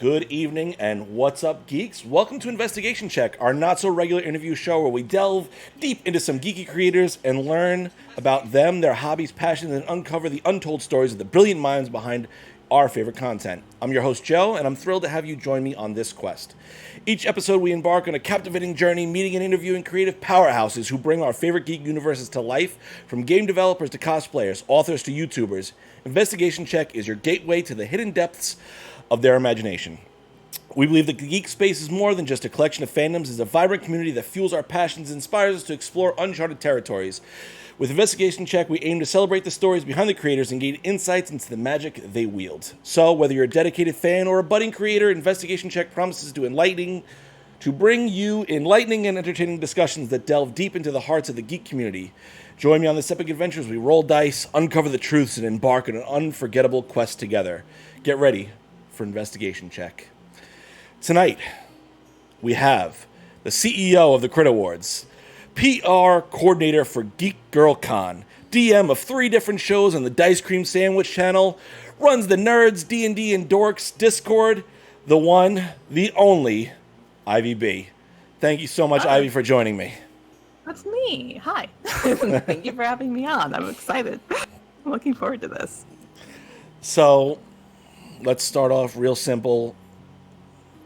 Good evening, and what's up, geeks? Welcome to Investigation Check, our not-so-regular interview show where we delve deep into some geeky creators and learn about them, their hobbies, passions, and uncover the untold stories of the brilliant minds behind our favorite content. I'm your host, Joe, and I'm thrilled to have you join me on this quest. Each episode, we embark on a captivating journey, meeting and interviewing creative powerhouses who bring our favorite geek universes to life, from game developers to cosplayers, authors to YouTubers. Investigation Check is your gateway to the hidden depths of their imagination. We believe that the geek space is more than just a collection of fandoms. It's a vibrant community that fuels our passions and inspires us to explore uncharted territories. With Investigation Check, we aim to celebrate the stories behind the creators and gain insights into the magic they wield. So, whether you're a dedicated fan or a budding creator, Investigation Check promises to bring you enlightening and entertaining discussions that delve deep into the hearts of the geek community. Join me on this epic adventure as we roll dice, uncover the truths, and embark on an unforgettable quest together. Get ready for Investigation Check. Tonight, we have the CEO of the CritAwards, PR coordinator for Geek Girl Con, DM of 3 different shows on the Dice Cream Sandwich channel, runs the Nerds, D&D, and Dorks Discord, the one, the only, Ivy B. Thank you so much, Ivy, for joining me. That's me. Hi. Thank you for having me on. I'm excited. I'm looking forward to this. So, let's start off real simple.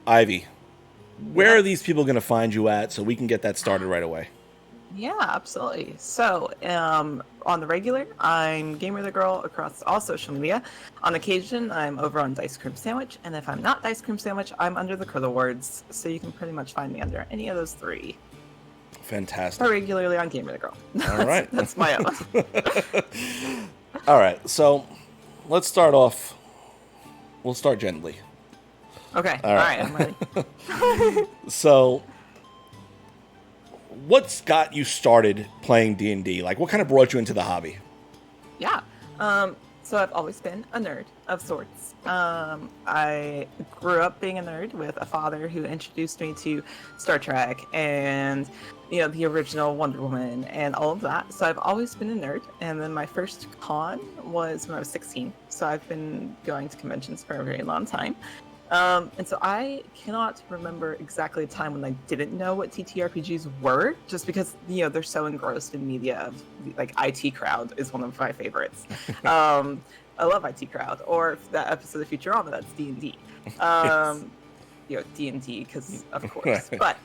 Ivy, where are these people going to find you at so we can get that started right away? Yeah, absolutely. So, on the regular, I'm Gamer the Girl across all social media. On occasion, I'm over on Dice Cream Sandwich, and if I'm not Dice Cream Sandwich, I'm under the CritAwards, so you can pretty much find me under any of those 3. Fantastic. Or regularly on Gamer the Girl. All right. That's my own. All right, so let's start off. We'll start gently. Okay, all right, I'm ready. So, what's got you started playing D&D? Like, what kind of brought you into the hobby? Yeah. So I've always been a nerd of sorts. I grew up being a nerd with a father who introduced me to Star Trek and, the original Wonder Woman and all of that. So I've always been a nerd. And then my first con was when I was 16. So I've been going to conventions for a very long time. And so I cannot remember exactly the time when I didn't know what TTRPGs were, just because, they're so engrossed in media. Like, IT Crowd is one of my favorites. I love IT Crowd, or that episode of Futurama, that's D&D. Yes. D&D, because of course. But,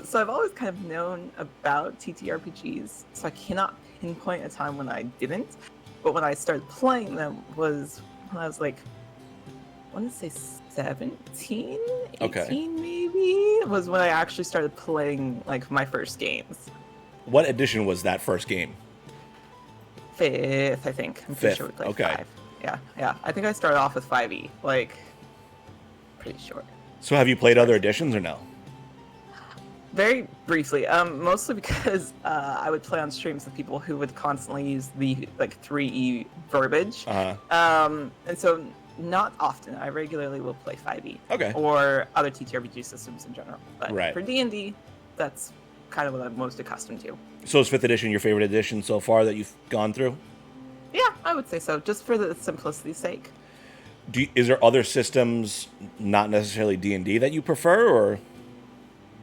so I've always kind of known about TTRPGs, so I cannot pinpoint a time when I didn't. But when I started playing them was when I was like, I want to say 17, 18 maybe, was when I actually started playing, like, my first games. What edition was that first game? 5th, I think. I'm pretty sure we played 5. Yeah. I think I started off with 5e, like, pretty sure. So have you played other editions or no? Very briefly, mostly because I would play on streams with people who would constantly use the, like, 3e verbiage. And so not often. I regularly will play 5e. Okay. Or other TTRPG systems in general. But right. For D&D, that's kind of what I'm most accustomed to. So is 5th edition your favorite edition so far that you've gone through? Yeah, I would say so, just for the simplicity's sake. Is there other systems, not necessarily D&D, that you prefer, or?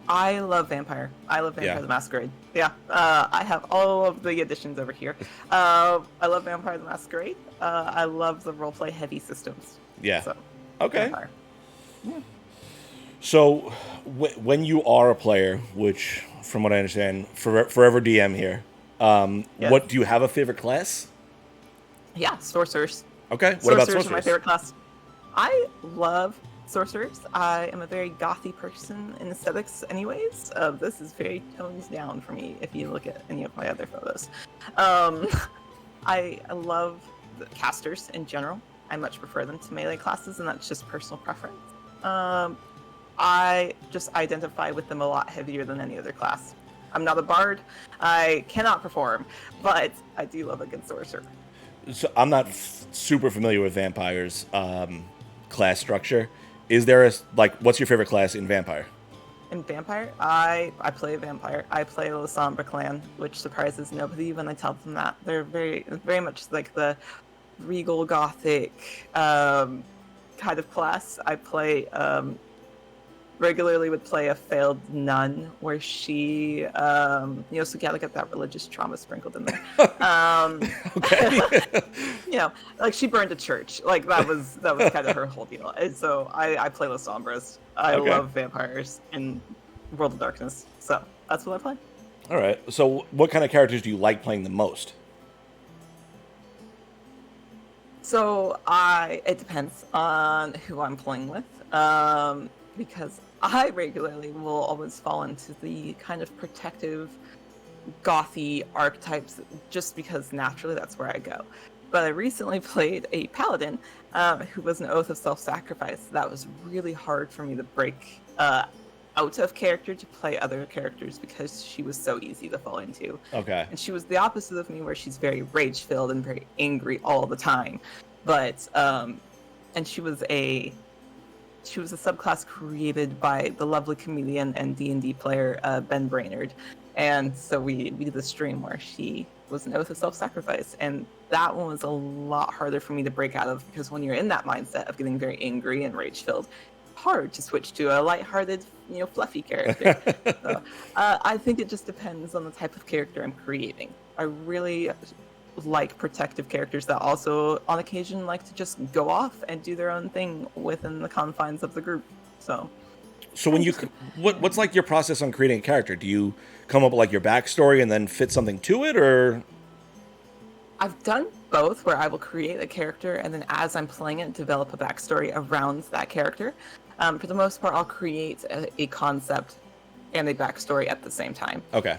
I love Vampire. I love Vampire the Masquerade. Yeah, I have all of the editions over here. I love Vampire the Masquerade. I love the roleplay heavy systems. Yeah. So, okay. Vampire. Yeah. So, when you are a player, which, from what I understand, forever DM here, what do you have a favorite class? Yeah, Sorcerers. Okay. What about Sorcerers? Are my favorite class. I love Sorcerers. I am a very gothy person in aesthetics anyways. This is very tones down for me if you look at any of my other photos. I love the casters in general. I much prefer them to melee classes, and that's just personal preference. I just identify with them a lot heavier than any other class. I'm not a bard. I cannot perform, but I do love a good sorcerer. So I'm not super familiar with Vampire's class structure. Is there what's your favorite class in Vampire? In Vampire, I play a Vampire. I play the Sombra clan, which surprises nobody when I tell them that. They're very much like the regal gothic kind kind of class. I play regularly would play a failed nun where she so you gotta get that religious trauma sprinkled in there. Okay. Like she burned a church. Like that was kind of her whole deal. And so I play Los Sombras. I love vampires and World of Darkness. So that's what I play. All right. So what kind of characters do you like playing the most? So it depends on who I'm playing with, because I regularly will always fall into the kind of protective, gothy archetypes, just because naturally that's where I go. But I recently played a paladin who was an oath of self-sacrifice. That was really hard for me to break out of character to play other characters because she was so easy to fall into. Okay. And she was the opposite of me, where she's very rage-filled and very angry all the time. But and she was a subclass created by the lovely comedian and D&D player Ben Brainerd. And so we did a stream where she was an oath of self-sacrifice, and that one was a lot harder for me to break out of, because when you're in that mindset of getting very angry and rage-filled, hard to switch to a lighthearted, fluffy character. So, I think it just depends on the type of character I'm creating. I really like protective characters that also, on occasion, like to just go off and do their own thing within the confines of the group. So when you, what's like your process on creating a character? Do you come up with like your backstory and then fit something to it, or? I've done both, where I will create a character and then as I'm playing it, develop a backstory around that character. For the most part, I'll create a concept and a backstory at the same time. Okay.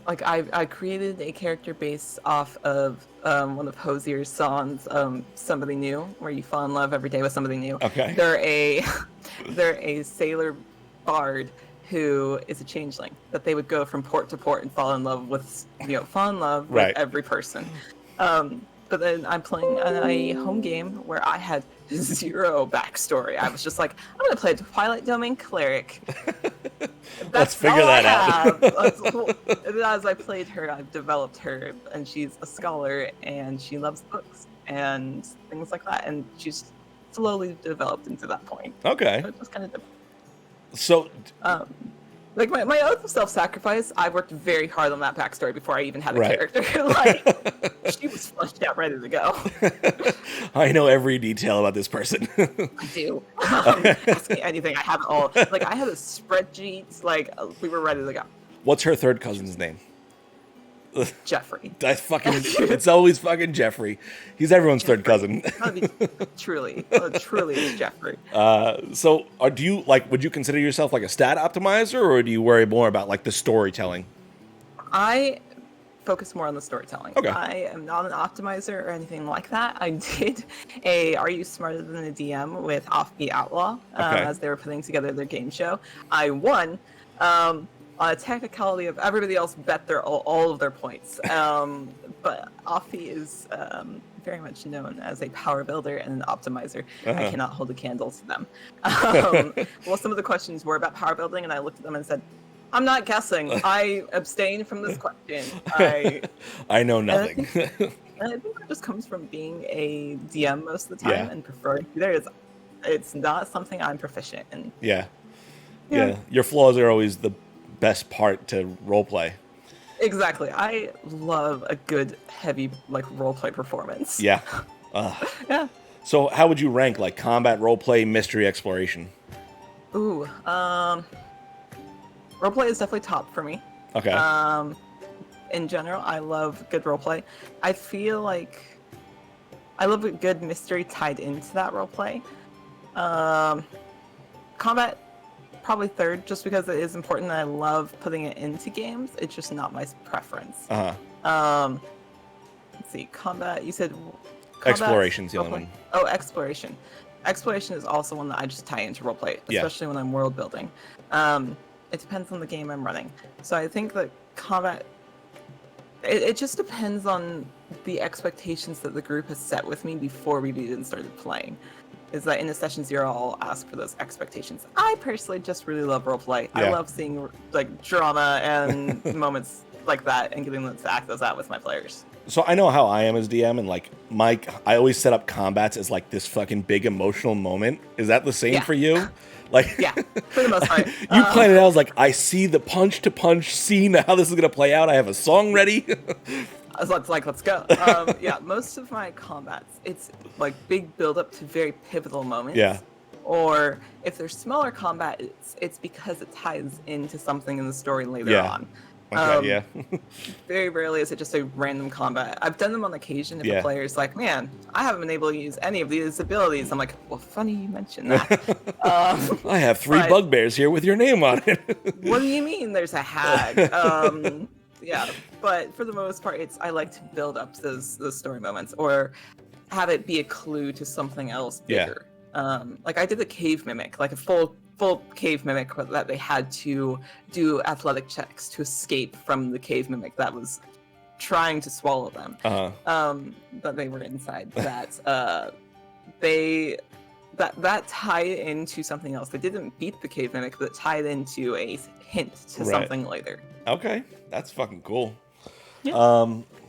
Like I created a character based off of one of Hosier's songs, "Somebody New," where you fall in love every day with somebody new. Okay. They're a sailor bard who is a changeling, that they would go from port to port and fall in love with Right. every person. But then I'm playing a home game where I had zero backstory. I was just like, I'm going to play a Twilight Domain cleric. Let's figure that out. That's cool. And then as I played her, I've developed her, and she's a scholar, and she loves books and things like that. And she's slowly developed into that point. Okay. So it just kind of. So. Like my oath of self-sacrifice, I worked very hard on that backstory before I even had a character. Like, she was fleshed out, ready to go. I know every detail about this person. I do. Ask me anything. I have it all. Like, I had a spreadsheet. Like, we were ready to go. What's her third cousin's name? Jeffrey. It's always fucking Jeffrey. He's everyone's third cousin. Truly it's Jeffrey. So do you would you consider yourself like a stat optimizer, or do you worry more about like the storytelling? I focus more on the storytelling. Okay. I am not an optimizer or anything like that. I did a Are You Smarter Than a DM with Offbeat Outlaw as they were putting together their game show. I won. On a technicality of everybody else bet all of their points. But Offie is very much known as a power builder and an optimizer. Uh-huh. I cannot hold a candle to them. Well, some of the questions were about power building, and I looked at them and said, I'm not guessing. I abstain from this question. I know nothing. And I think that just comes from being a DM most of the time and preferring to be there. It's not something I'm proficient in. Yeah. Your flaws are always the best part to roleplay. Exactly. I love a good heavy roleplay performance. Yeah. Yeah. So how would you rank like combat, roleplay, mystery, exploration? Ooh, roleplay is definitely top for me. Okay. In general, I love good roleplay. I feel like I love a good mystery tied into that roleplay. Combat, probably third, just because it is important and I love putting it into games. It's just not my preference. Let's see, combat, you said Exploration's the other one. Oh, exploration. Exploration is also one that I just tie into roleplay, especially when I'm world building. It depends on the game I'm running. So I think that combat, it just depends on the expectations that the group has set with me before we even started playing. Is that in the session 0, I'll ask for those expectations. I personally just really love roleplay. Yeah. I love seeing drama and moments like that and getting them to act those out with my players. So I know how I am as DM, and like I always set up combats as like this fucking big emotional moment. Is that the same for you? Like, yeah, for the most part. You plan it out as like, I see the punch to punch scene, how this is gonna play out. I have a song ready. Let's go. Yeah, most of my combats, it's like big build up to very pivotal moments. Yeah. Or if there's smaller combat, it's because it ties into something in the story later on. Okay, yeah. Very rarely is it just a random combat. I've done them on occasion if a player's like, man, I haven't been able to use any of these abilities. I'm like, well, funny you mentioned that. I have 3 bugbears here with your name on it. What do you mean there's a hag? Yeah, but for the most part, I like to build up those story moments or have it be a clue to something else bigger. Like I did a cave mimic, like a full cave mimic that they had to do athletic checks to escape from the cave mimic that was trying to swallow them. That they were inside. That that tied into something else. They didn't beat the cave mimic, but it tied into a hint to something later. Okay, that's fucking cool. Yeah.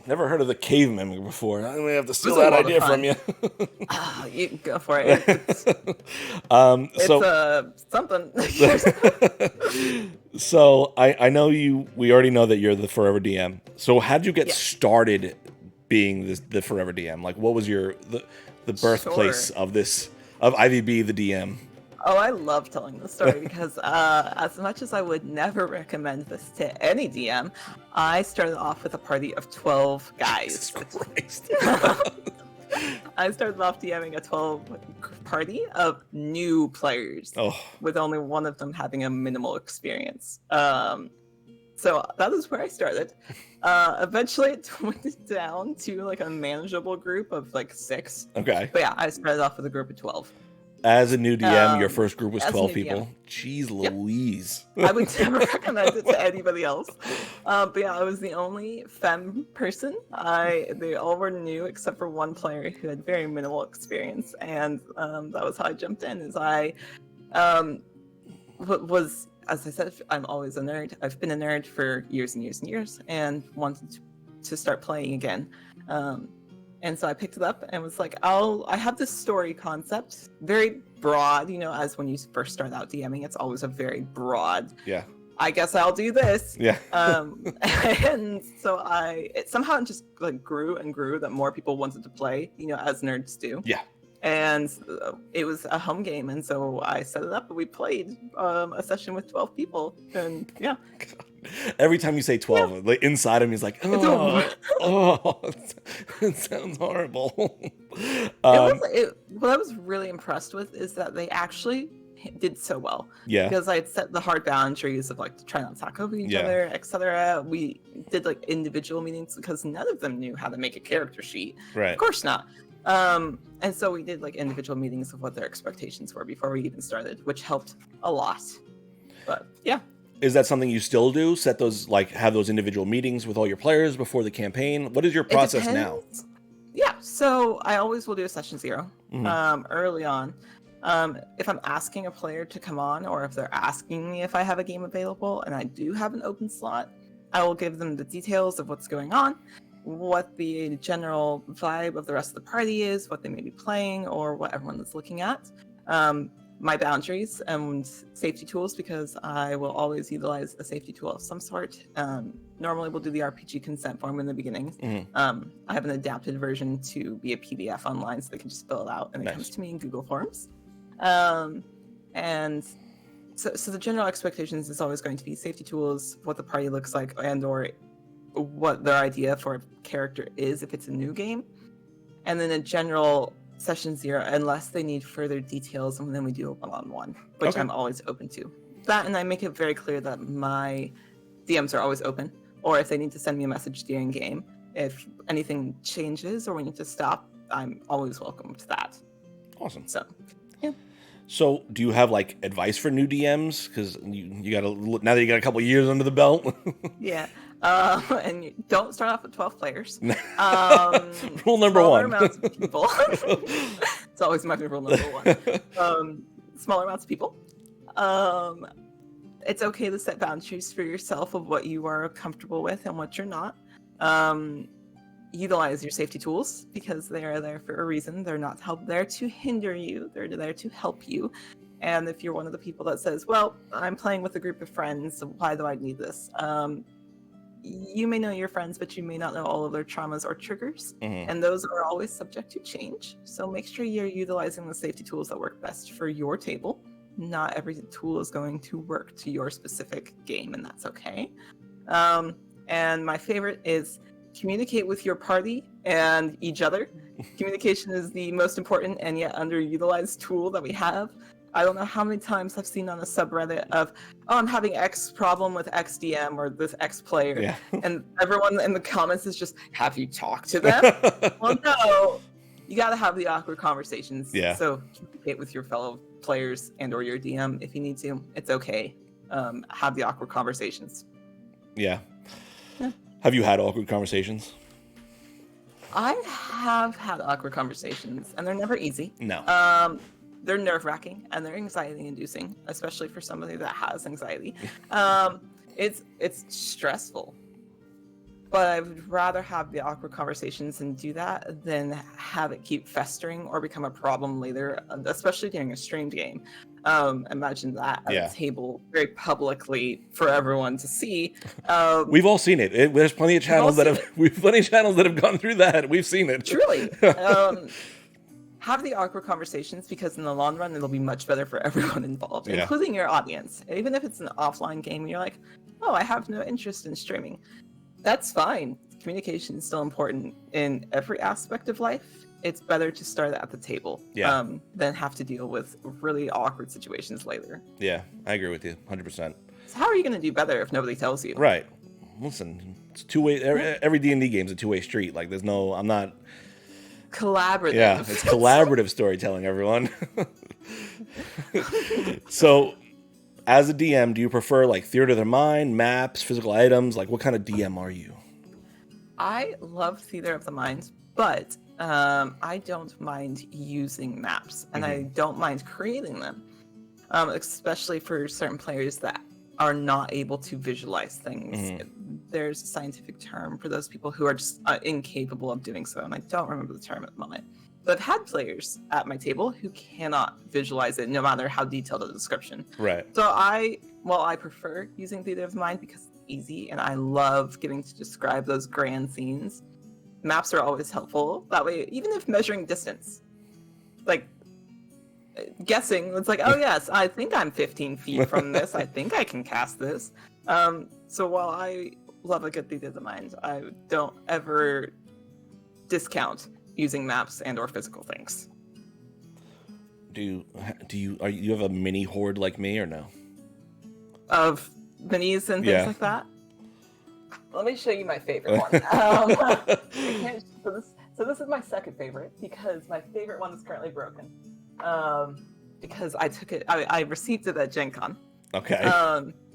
Never heard of the cave mimic before. I'm gonna have to steal that idea from you. You can go for it. It's something. So I know you. We already know that you're the Forever DM. So how'd you get started being the Forever DM? Like, what was the birthplace of IVB the DM? Oh, I love telling the story because as much as I would never recommend this to any DM, I started off with a party of 12 guys. Jesus Christ. I started off DMing a 12 party of new players, with only one of them having a minimal experience. So that is where I started. Eventually it went down to like a manageable group of like 6. Okay. But yeah, I started off with a group of 12. As a new DM, your first group was 12 people. DM. Jeez Louise. I would never recommend it to anybody else. But yeah, I was the only femme person. They all were new except for one player who had very minimal experience, and that was how I jumped in. As I was, as I said, I'm always a nerd. I've been a nerd for years and years and years, and wanted to start playing again. And so I picked it up and was like, I have this story concept, very broad, as when you first start out DMing, it's always a very broad, I guess I'll do this. Yeah. And so it somehow just like grew and grew that more people wanted to play, as nerds do. Yeah. And it was a home game. And so I set it up and we played a session with 12 people. And yeah. Every time you say 12, like inside him, he's like, it sounds horrible. What I was really impressed with is that they actually did so well. Yeah. Because I had set the hard boundaries of like to try not to talk over each other, etc. We did like individual meetings because none of them knew how to make a character sheet. Right. Of course not. And so we did like individual meetings of what their expectations were before we even started, which helped a lot. But yeah. Is that something you still do? Set those, have those individual meetings with all your players before the campaign? What is your process now? Yeah, so I always will do a session 0 early on. If I'm asking a player to come on, or if they're asking me if I have a game available and I do have an open slot, I will give them the details of what's going on, what the general vibe of the rest of the party is, what they may be playing, or what everyone is looking at. My boundaries and safety tools, because I will always utilize a safety tool of some sort. Normally we'll do the RPG consent form in the beginning. I have an adapted version to be a PDF online so they can just fill it out and it comes to me in Google Forms. And so the general expectations is always going to be safety tools, what the party looks like, and or what their idea for a character is if it's a new game. And then a general session 0, unless they need further details, and then we do a one-on-one, which I'm always open to. That, and I make it very clear that my DMs are always open, or if they need to send me a message during game, if anything changes or we need to stop, I'm always welcome to that. Awesome. So, yeah. So, do you have advice for new DMs? Because you got now that you got a couple years under the belt. Yeah. And you don't start off with 12 players. Rule number 1. Amounts of people. It's always my rule number 1. Smaller amounts of people. it's okay to set boundaries for yourself of what you are comfortable with and what you're not. Um, Utilize your safety tools because they are there for a reason. They're not there to hinder you. They're there to help you. And if you're one of the people that says, "Well, I'm playing with a group of friends, so why do I need this?" You may know your friends, but you may not know all of their traumas or triggers, and those are always subject to change. So make sure you're utilizing the safety tools that work best for your table. Not every tool is going to work to your specific game, and that's okay. And my favorite is communicate with your party and each other. Communication is the most important and yet underutilized tool that we have. I don't know how many times I've seen on a subreddit of, "Oh, I'm having X problem with X DM or this X player." Yeah. And everyone in the comments is just, "Have you talked to them?" Well, no. You got to have the awkward conversations. Yeah. So communicate with your fellow players and or your DM if you need to. It's okay. Have the awkward conversations. Yeah. Have you had awkward conversations? I have had awkward conversations, and they're never easy. No. They're nerve-wracking and they're anxiety-inducing, especially for somebody that has anxiety. It's stressful, but I would rather have the awkward conversations and do that than have it keep festering or become a problem later, especially during a streamed game. Imagine that at a table very publicly for everyone to see. We've all seen it. There's plenty of channels that have gone through that. We've seen it. Truly. Have the awkward conversations because in the long run, it'll be much better for everyone involved, including your audience. Even if it's an offline game and you're like, "Oh, I have no interest in streaming." That's fine. Communication is still important in every aspect of life. It's better to start at the table than have to deal with really awkward situations later. Yeah, I agree with you 100%. So how are you going to do better if nobody tells you? Right. Listen, it's two-way. Every D&D game is a two-way street. Like, I'm not... Collaborative. Yeah, it's collaborative storytelling, everyone. So, as a DM, do you prefer like theater of the mind, maps, physical items? Like, what kind of DM are you? I love theater of the mind, but I don't mind using maps, and I don't mind creating them, especially for certain players that are not able to visualize things. There's a scientific term for those people who are just incapable of doing so, and I don't remember the term at the moment. But I've had players at my table who cannot visualize it, no matter how detailed the description. Right. So I prefer using theater of the mind because it's easy, and I love getting to describe those grand scenes. Maps are always helpful. That way, even if measuring distance, like guessing, it's like, "Oh yes, I think I'm 15 feet from this. I think I can cast this." So while I love a good theater of the mind, I don't ever discount using maps and or physical things. Do you have a mini horde like me or no? Of minis and things like that? Let me show you my favorite one. So this is my second favorite because my favorite one is currently broken. Because I received it at Gen Con. Okay.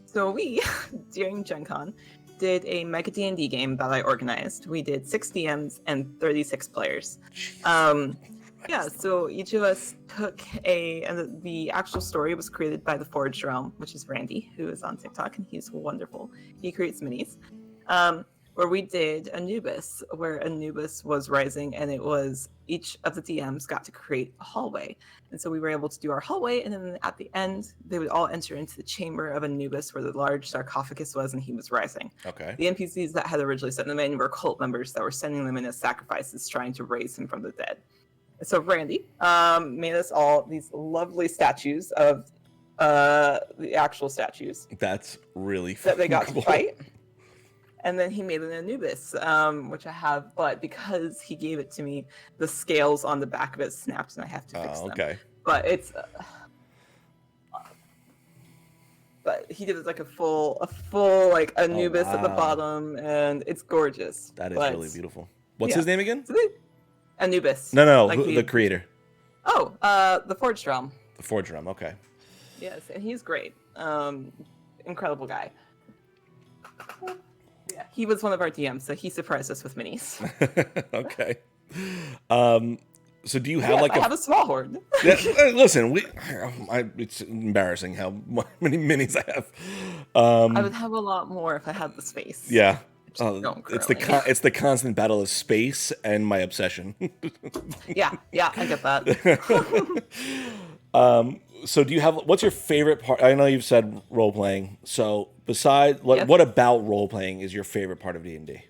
So we, during Gen Con, did a Mega D&D game that I organized. We did 6 DMs and 36 players. Yeah, so each of us took and the actual story was created by the Forged Realm, which is Randy, who is on TikTok, and he's wonderful. He creates minis. Where we did Anubis, where Anubis was rising, and it was each of the DMs got to create a hallway. And so we were able to do our hallway, and then at the end, they would all enter into the chamber of Anubis where the large sarcophagus was, and he was rising. Okay. The NPCs that had originally sent them in were cult members that were sending them in as sacrifices, trying to raise him from the dead. And so Randy made us all these lovely statues of the actual statues. That's really that they got cool. to fight. And then he made an Anubis, which I have, but because he gave it to me, the scales on the back of it snapped, and I have to fix them. Okay. But it's, but he did it like a full like Anubis at the bottom, and it's gorgeous. That is really beautiful. What's his name again? Anubis. No, like the creator. Oh, the Forged Realm. The Forged Realm. Okay. Yes, and he's great. Incredible guy. Yeah, he was one of our DMs, so he surprised us with minis. Okay. So do you have I have a small horde. Yeah, listen, it's embarrassing how many minis I have. I would have a lot more if I had the space. Yeah. Don't It's currently. it's the constant battle of space and my obsession. Yeah, I get that. So do you have, what's your favorite part? I know you've said role playing. So besides, Yes. what about role playing is your favorite part of D&D?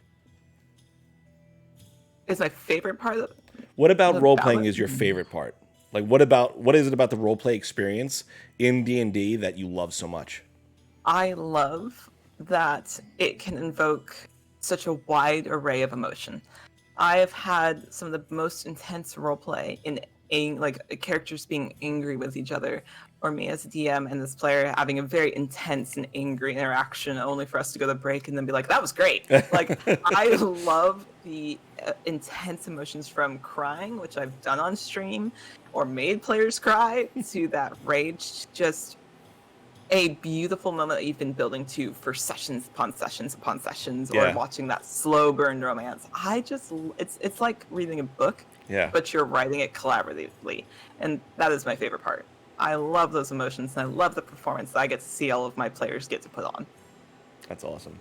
Is my favorite part of What about the role playing ballot? is your favorite part? Like what is it about the role play experience in D&D that you love so much? I love that it can invoke such a wide array of emotion. I have had some of the most intense roleplay in like characters being angry with each other, or me as a DM and this player having a very intense and angry interaction, only for us to go to break and then be like, "That was great!" Like I love the intense emotions from crying, which I've done on stream, or made players cry, to that rage, just a beautiful moment that you've been building to for sessions upon sessions upon sessions, or Yeah. watching that slow burn romance. It's like reading a book, Yeah. but you're writing it collaboratively, and that is my favorite part. I love those emotions, and I love the performance that I get to see all of my players get to put on. That's awesome.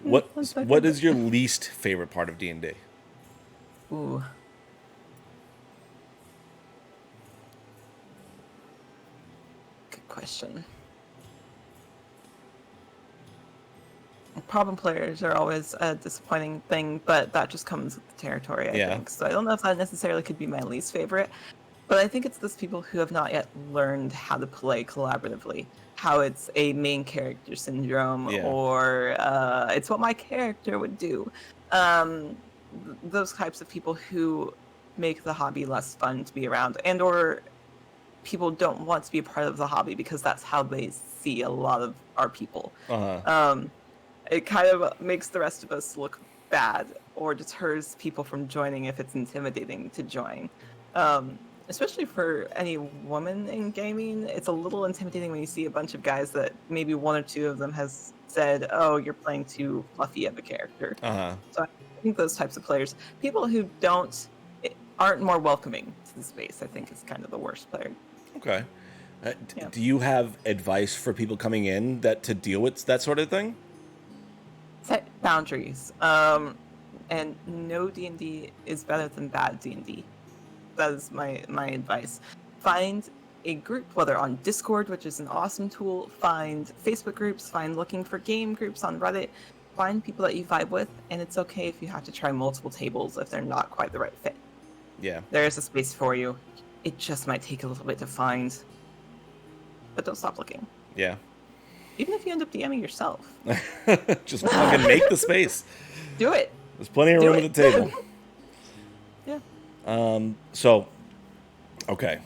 That's my What is favorite. your least favorite part of D&D? Ooh. Good question. Problem players are always a disappointing thing, but that just comes with the territory, I Yeah. think. So I don't know if that necessarily could be my least favorite, but I think it's those people who have not yet learned how to play collaboratively, how it's a main character syndrome, Yeah. or it's what my character would do. Um, those types of people who make the hobby less fun to be around, and or people don't want to be a part of the hobby because that's how they see a lot of our people. Uh-huh. It kind of makes the rest of us look bad, or deters people from joining if it's intimidating to join. Especially for any woman in gaming, it's a little intimidating when you see a bunch of guys that maybe one or two of them has said, "Oh, you're playing too fluffy of a character." Uh-huh. So I think those types of players, people who aren't more welcoming to the space, I think is kind of the worst player. Okay. Yeah. Do you have advice for people coming in that to deal with that sort of thing? Set boundaries. And no D&D is better than bad D&D. That is my advice. Find a group, whether on Discord, which is an awesome tool, find Facebook groups, find looking for game groups on Reddit, find people that you vibe with, and it's okay if you have to try multiple tables if they're not quite the right fit. Yeah. There is a space for you. It just might take a little bit to find, but don't stop looking. Yeah. Even if you end up DMing yourself. Just fucking make the space. Do it. There's plenty of room at the table. Yeah. So, okay.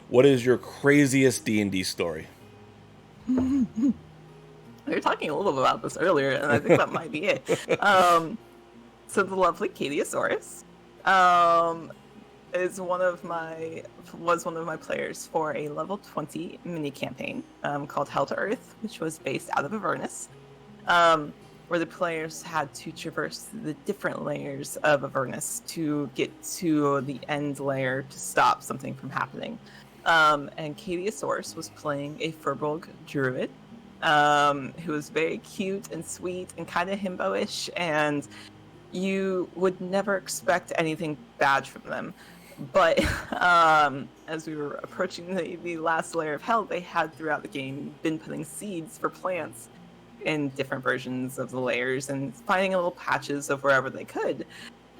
What is your craziest D&D story? We were talking a little bit about this earlier, and I think that might be it. So the lovely Catiosaurus was one of my players for a level 20 mini campaign called Hell to Earth, which was based out of Avernus, where the players had to traverse the different layers of Avernus to get to the end layer to stop something from happening. And Catiosaurus was playing a Furbolg druid, who was very cute and sweet and kind of himbo-ish, and you would never expect anything bad from them. But as we were approaching the last layer of hell, they had throughout the game been putting seeds for plants in different versions of the layers and finding little patches of wherever they could,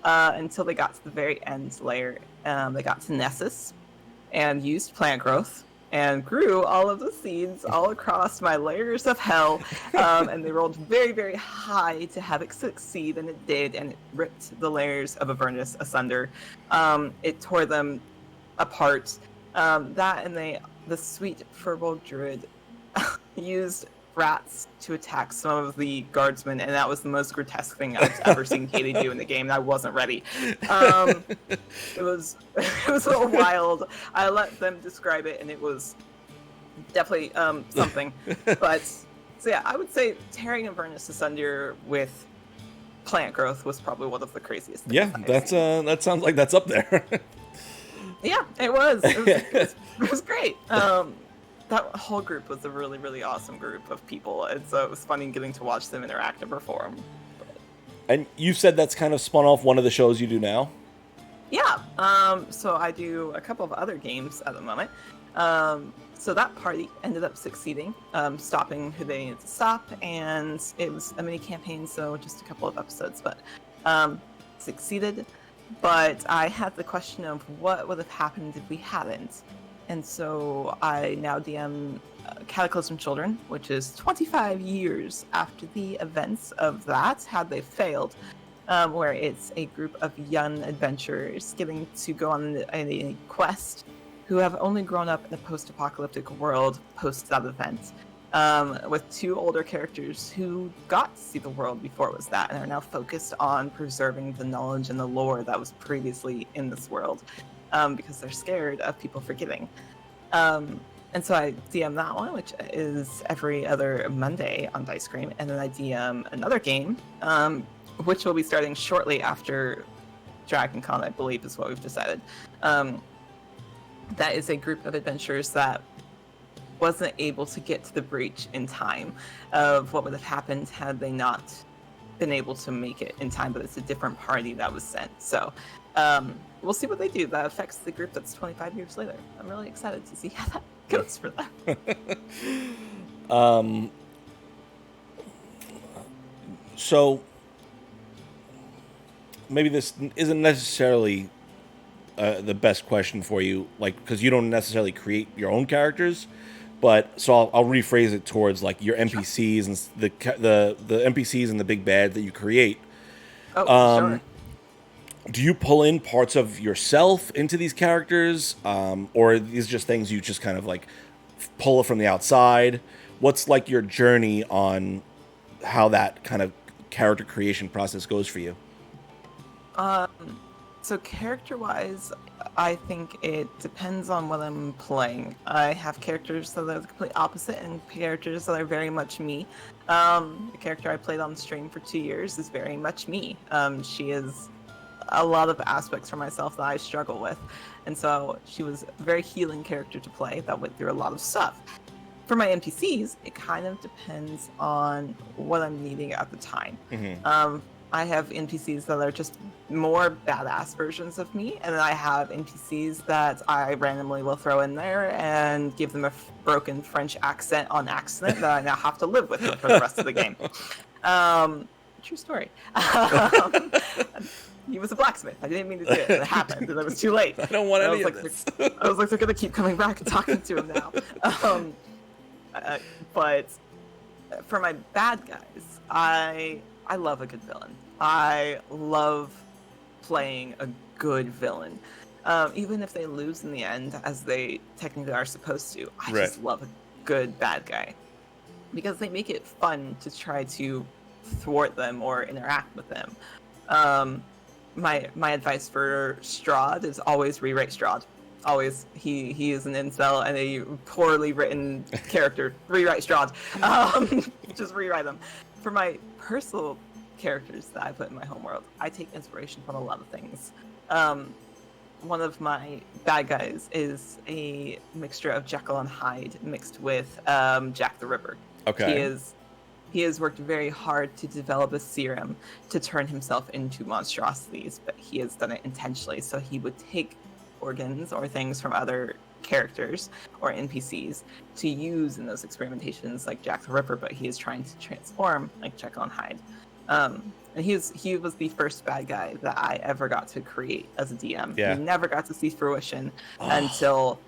until they got to the very end layer. They got to Nessus and used plant growth and grew all of the seeds all across my layers of hell, and they rolled very, very high to have it succeed, and it did, and it ripped the layers of Avernus asunder. It tore them apart. That and the sweet Furbolg druid used rats to attack some of the guardsmen, and that was the most grotesque thing I've ever seen Katie do in the game, and I wasn't ready. It was a little wild. I let them describe it, and it was definitely something. But so yeah, I would say tearing Avernus asunder with plant growth was probably one of the craziest things. Yeah, that sounds like that's up there. Yeah, it was. It was great. That whole group was a really, really awesome group of people, and so it was funny getting to watch them interact and perform. And you said that's kind of spun off one of the shows you do now? Yeah. So I do a couple of other games at the moment. So that party ended up succeeding, stopping who they needed to stop, and it was a mini campaign, so just a couple of episodes, but succeeded. But I had the question of what would have happened if we hadn't. And so I now DM Cataclysm Children, which is 25 years after the events of that, had they failed, where it's a group of young adventurers getting to go on a quest who have only grown up in a post-apocalyptic world post that event, with two older characters who got to see the world before it was that and are now focused on preserving the knowledge and the lore that was previously in this world, because they're scared of people forgetting. And so I DM that one, which is every other Monday on Dice Cream, and then I DM another game, which will be starting shortly after Dragon Con, I believe is what we've decided. That is a group of adventurers that wasn't able to get to the breach in time of what would have happened had they not been able to make it in time, but it's a different party that was sent. So we'll see what they do. That affects the group that's 25 years later. I'm really excited to see how that goes for them. So maybe this isn't necessarily the best question for you, like, because you don't necessarily create your own characters, but so I'll rephrase it towards like your NPCs and the NPCs and the big bad that you create. Sure. Do you pull in parts of yourself into these characters, or are these just things you just kind of like pull from the outside? What's like your journey on how that kind of character creation process goes for you? So character-wise, I think it depends on what I'm playing. I have characters that are the complete opposite and characters that are very much me. The character I played on stream for 2 years is very much me. She is a lot of aspects for myself that I struggle with. And so she was a very healing character to play that went through a lot of stuff. For my NPCs, it kind of depends on what I'm needing at the time. Mm-hmm. I have NPCs that are just more badass versions of me, and then I have NPCs that I randomly will throw in there and give them a broken French accent on accident that I now have to live with for the rest of the game. True story. He was a blacksmith. I didn't mean to do it. It happened, and it was too late. I don't want any of this. I was like, they're going to keep coming back and talking to him now. But for my bad guys, I love a good villain. I love playing a good villain. Even if they lose in the end, as they technically are supposed to, I just love a good bad guy. Because they make it fun to try to thwart them or interact with them. My advice for Strahd is always rewrite Strahd. Always. He is an incel and a poorly written character. Rewrite Strahd. Just rewrite them. For my personal characters that I put in my homeworld, I take inspiration from a lot of things. One of my bad guys is a mixture of Jekyll and Hyde mixed with Jack the Ripper. Okay. He has worked very hard to develop a serum to turn himself into monstrosities, but he has done it intentionally. So he would take organs or things from other characters or NPCs to use in those experimentations like Jack the Ripper, but he is trying to transform like Jekyll and Hyde. And he was the first bad guy that I ever got to create as a DM. Yeah. He never got to see fruition until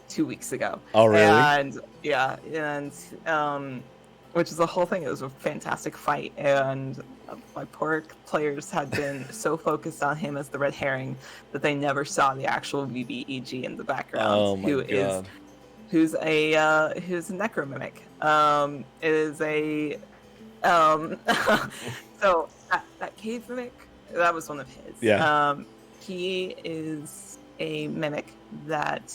2 weeks ago. Oh, really? And yeah, and which is the whole thing. It was a fantastic fight, and my poor players had been so focused on him as the red herring that they never saw the actual VBEG in the background. Oh my God. Who's a necromimic. It is a so that cave mimic, that was one of his. Yeah. He is a mimic that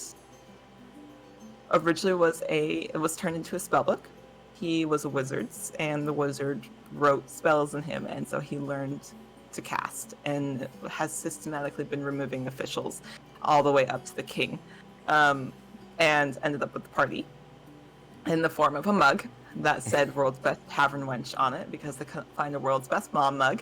originally was turned into a spellbook. He was a wizard, and the wizard wrote spells in him, and so he learned to cast and has systematically been removing officials all the way up to the king, and ended up with the party in the form of a mug that said "World's Best Tavern Wench" on it because they couldn't find a "World's Best Mom" mug.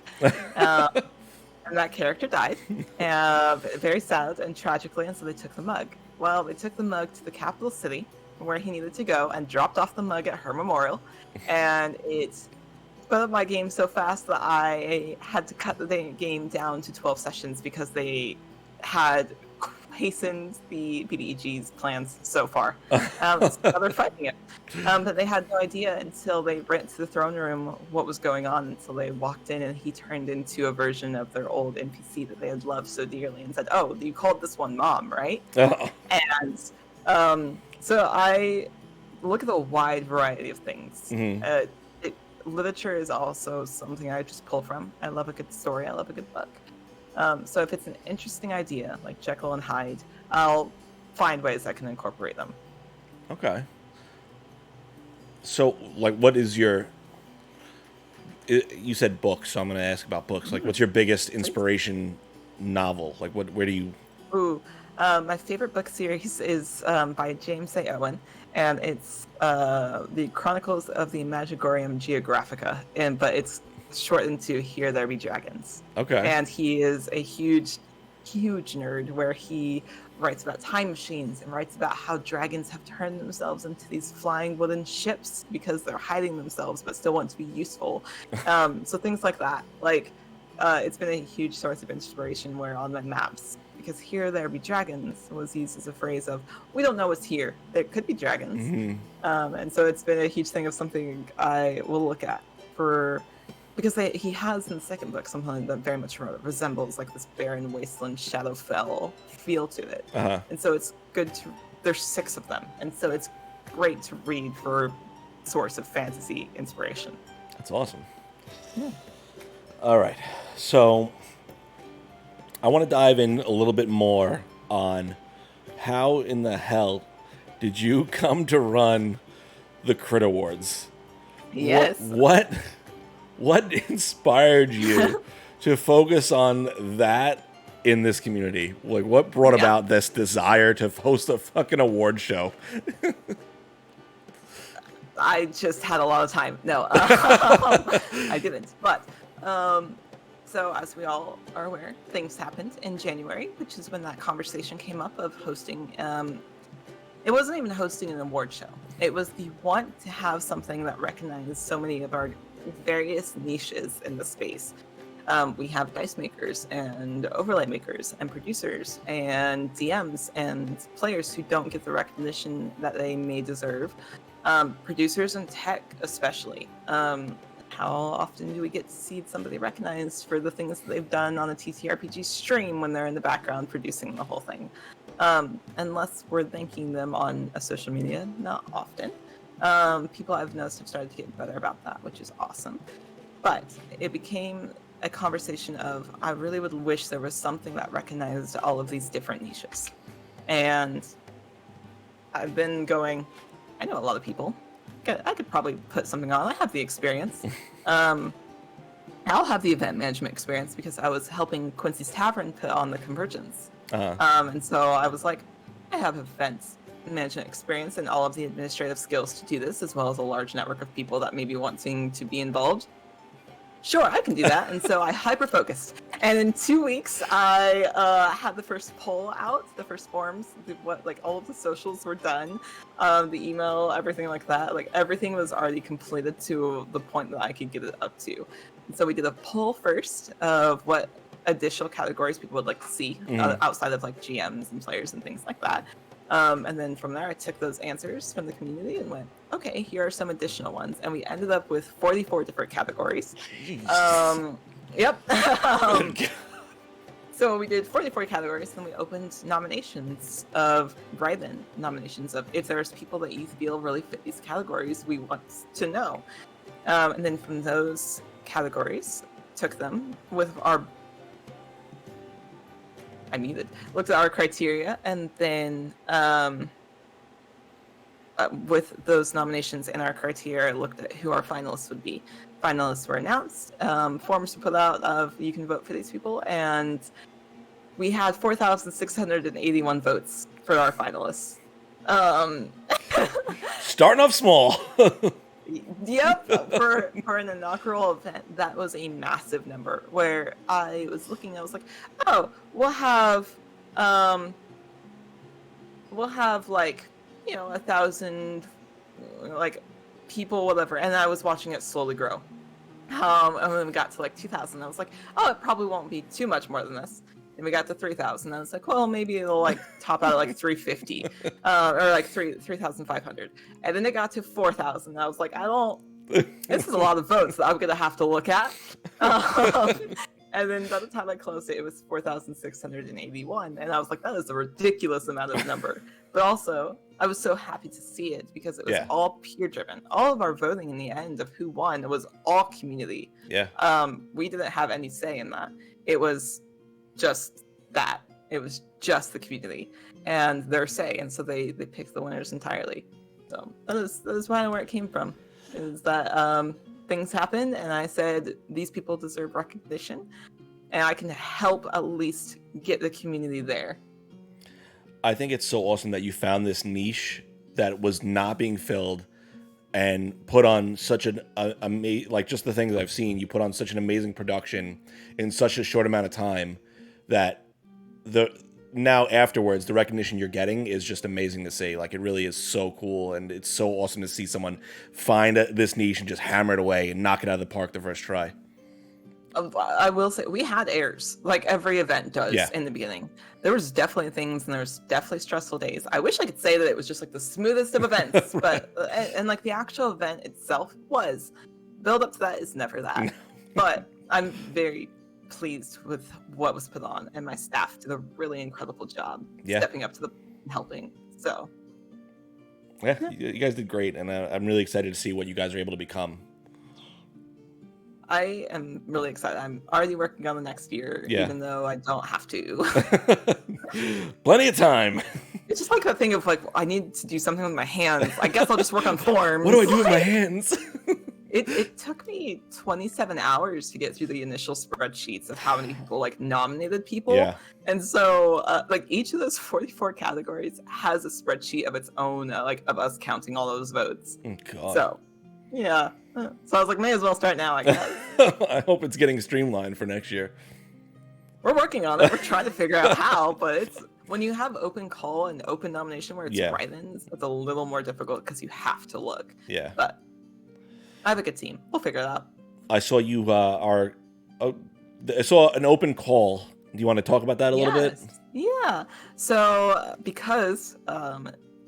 And that character died, very sad and tragically, and so they took the mug. Well, they took the mug to the capital city where he needed to go and dropped off the mug at her memorial, and it sped up my game so fast that I had to cut the game down to 12 sessions because they had hastened the BDEG's plans so far. So now they're fighting it. But they had no idea until they went to the throne room what was going on, until they walked in and he turned into a version of their old NPC that they had loved so dearly and said, "Oh, you called this one Mom, right?" And so I look at the wide variety of things. Mm-hmm. Literature is also something I just pull from. I love a good story. I love a good book. So if it's an interesting idea, like Jekyll and Hyde, I'll find ways I can incorporate them. Okay. So, like, what is your... You said books, so I'm going to ask about books. Like, what's your biggest inspiration novel? Like, where do you... Ooh, my favorite book series is by James A. Owen, and it's the Chronicles of the Imagigorium Geographica, but it's shortened to Here There Be Dragons. Okay. And he is a huge nerd where he writes about time machines and writes about how dragons have turned themselves into these flying wooden ships because they're hiding themselves but still want to be useful. So things like that. Like, it's been a huge source of inspiration where on my maps, because Here There Be Dragons was used as a phrase of, we don't know what's here. There could be dragons. Mm-hmm. And so it's been a huge thing of something I will look at for... Because he has in the second book something that very much resembles like this barren wasteland Shadowfell feel to it. And so it's good to... There's 6 of them. And so it's great to read for source of fantasy inspiration. That's awesome. Yeah. All right. So I want to dive in a little bit more on how in the hell did you come to run the CritAwards? Yes. What inspired you to focus on that in this community? Like, what brought about this desire to host a fucking award show? I just had a lot of time. No, I didn't. But, so as we all are aware, things happened in January, which is when that conversation came up of hosting. It wasn't even hosting an award show. It was the want to have something that recognized so many of our various niches in the space. We have dice makers and overlay makers and producers and DMs and players who don't get the recognition that they may deserve. Producers in tech, especially. How often do we get to see somebody recognized for the things that they've done on a TTRPG stream when they're in the background producing the whole thing? Unless we're thanking them on a social media, not often. People I've noticed have started to get better about that, which is awesome. But it became a conversation of, I really would wish there was something that recognized all of these different niches. And I've been going, I know a lot of people. I could probably put something on. I have the experience. I'll have the event management experience because I was helping Quincy's Tavern put on the Convergence. And so I was like, I have events management experience and all of the administrative skills to do this, as well as a large network of people that may be wanting to be involved. Sure, I can do that. And so I hyper-focused. And in 2 weeks, I had the first poll out, the first forms, all of the socials were done, the email, everything like that. Like, everything was already completed to the point that I could get it up to. And so we did a poll first of what additional categories people would like to see outside of, like, GMs and players and things like that. And then from there, I took those answers from the community and went, okay, here are some additional ones. And we ended up with 44 different categories. Yep. So we did 44 categories, and we opened nominations of write-in nominations of if there's people that you feel really fit these categories, we want to know. And then from those categories, took them with our looked at our criteria, and then with those nominations and our criteria, looked at who our finalists would be. Finalists were announced, forms were put out of you can vote for these people, and we had 4,681 votes for our finalists. Um, Starting off small. Yep, for an inaugural event, that was a massive number. Where I was looking, I was like, oh, we'll have like 1,000 like people, whatever. And I was watching it slowly grow. And when we got to like 2,000, I was like, oh, it probably won't be too much more than this. And we got to 3,000. I was like, well, maybe it'll like top out at like 350, or like 3,500. And then it got to 4,000. I was like, this is a lot of votes that I'm gonna have to look at. And then by the time I closed it, it was 4,681, and I was like, that is a ridiculous amount of number. But also, I was so happy to see it because it was all peer driven. All of our voting in the end of who won was all community. Yeah. We didn't have any say in that. It was just that. It was just the community and their say, and so they picked the winners entirely. So that is kind of where it came from. Is that things happened, and I said these people deserve recognition, and I can help at least get the community there. I think it's so awesome that you found this niche that was not being filled and put on such an like just the things I've seen, you put on such an amazing production in such a short amount of time that now afterwards the recognition you're getting is just amazing to see. Like, it really is so cool, and it's so awesome to see someone find this niche and just hammer it away and knock it out of the park the first try. I will say we had errors, like every event does in the beginning. There was definitely things, and there was definitely stressful days. I wish I could say that it was just like the smoothest of events, Right. but and like the actual event itself was. Build up to that is never that. But I'm very pleased with what was put on, and my staff did a really incredible job stepping up to the helping. So you guys did great, and I'm really excited to see what you guys are able to become. I am really excited. I'm already working on the next year, even though I don't have to. Plenty of time. It's just like a thing of like, I need to do something with my hands. I guess I'll just work on forms. What do I do with my hands? It took me 27 hours to get through the initial spreadsheets of how many people like nominated people. Yeah. And so like each of those 44 categories has a spreadsheet of its own, like of us counting all those votes. Oh, God. So, yeah. So I was like, may as well start now, I guess. I hope it's getting streamlined for next year. We're working on it. We're trying to figure out how, but it's when you have open call and open nomination where it's write-ins, it's a little more difficult because you have to look. Yeah. But I have a good team. We'll figure it out. I saw you I saw an open call. Do you want to talk about that a little bit? Yeah. So because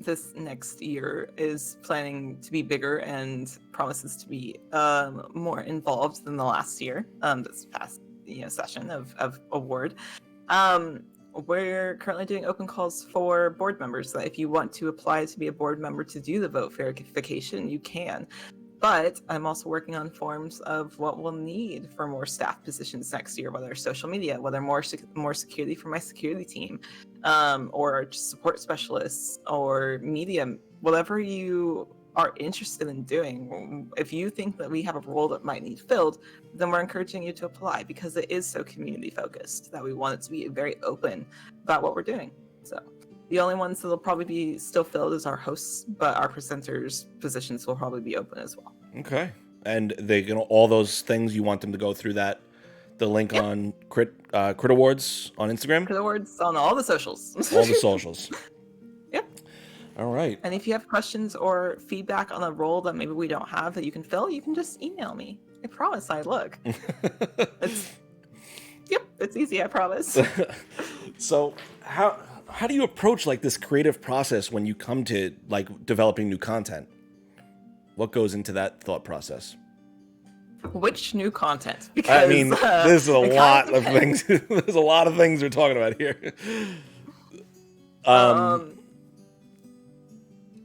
this next year is planning to be bigger and promises to be more involved than the last year, this past session of award. We're currently doing open calls for board members. So if you want to apply to be a board member to do the vote verification, you can. But I'm also working on forms of what we'll need for more staff positions next year, whether social media, whether more security for my security team, or just support specialists or media, whatever you are interested in doing. If you think that we have a role that might need filled, then we're encouraging you to apply because it is so community focused that we want it to be very open about what we're doing. So the only ones that'll probably be still filled is our hosts, but our presenters' positions will probably be open as well. Okay. And they can all those things you want them to go through the link on CritAwards on Instagram? CritAwards on all the socials. All the socials. Yep. All right. And if you have questions or feedback on a role that maybe we don't have that you can fill, you can just email me. I promise I look. It's easy, I promise. So how do you approach like this creative process when you come to like developing new content? What goes into that thought process? Which new content? Because I mean, there's a lot of things. There's a lot of things we're talking about here.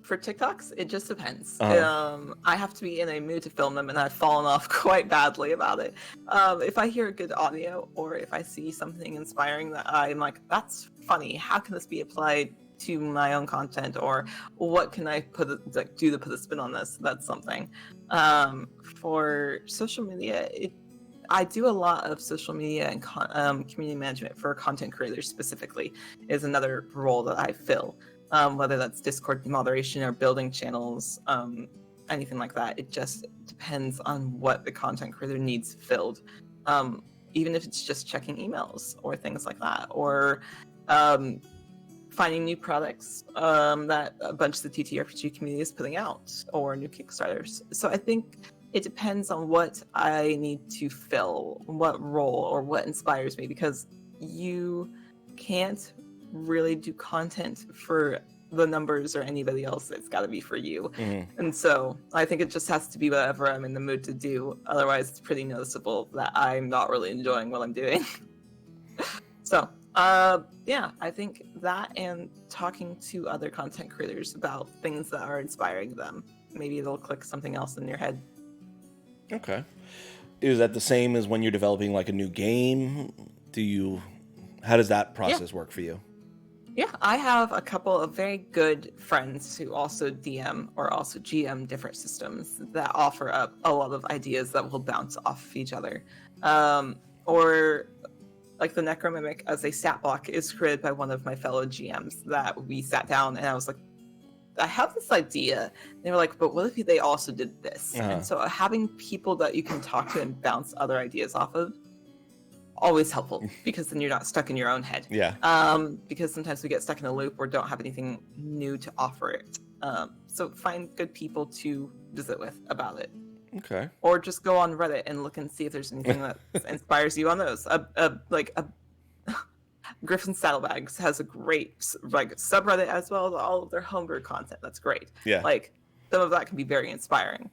For TikToks, it just depends. I have to be in a mood to film them, and I've fallen off quite badly about it. If I hear good audio, or if I see something inspiring that I'm like, that's funny, how can this be applied to my own content, or what can I put a spin on this? That's something. For social media, I do a lot of social media and community management for content creators specifically is another role that I fill. Whether that's Discord moderation or building channels, anything like that. It just depends on what the content creator needs filled. Even if it's just checking emails or things like that, or finding new products that a bunch of the TTRPG community is putting out, or new Kickstarters. So I think it depends on what I need to fill, what role, or what inspires me, because you can't really do content for the numbers or anybody else. It's got to be for you. And so I think it just has to be whatever I'm in the mood to do. Otherwise, it's pretty noticeable that I'm not really enjoying what I'm doing. So yeah, I think that, and talking to other content creators about things that are inspiring them. Maybe it'll click something else in your head. Okay. Is that the same as when you're developing like a new game? How does that process work for you? Yeah, I have a couple of very good friends who also DM or also GM different systems that offer up a lot of ideas that will bounce off of each other. Or like the Necromimic as a stat block is created by one of my fellow GMs that we sat down and I was like, I have this idea. And they were like, but what if they also did this? And so having people that you can talk to and bounce other ideas off of, always helpful, because then you're not stuck in your own head. Yeah. Because sometimes we get stuck in a loop or don't have anything new to offer it. So find good people to visit with about it. Okay. Or just go on Reddit and look and see if there's anything that inspires you on those. Griffin Saddlebags has a great subreddit as well as all of their homebrew content. That's great. Yeah. Like some of that can be very inspiring.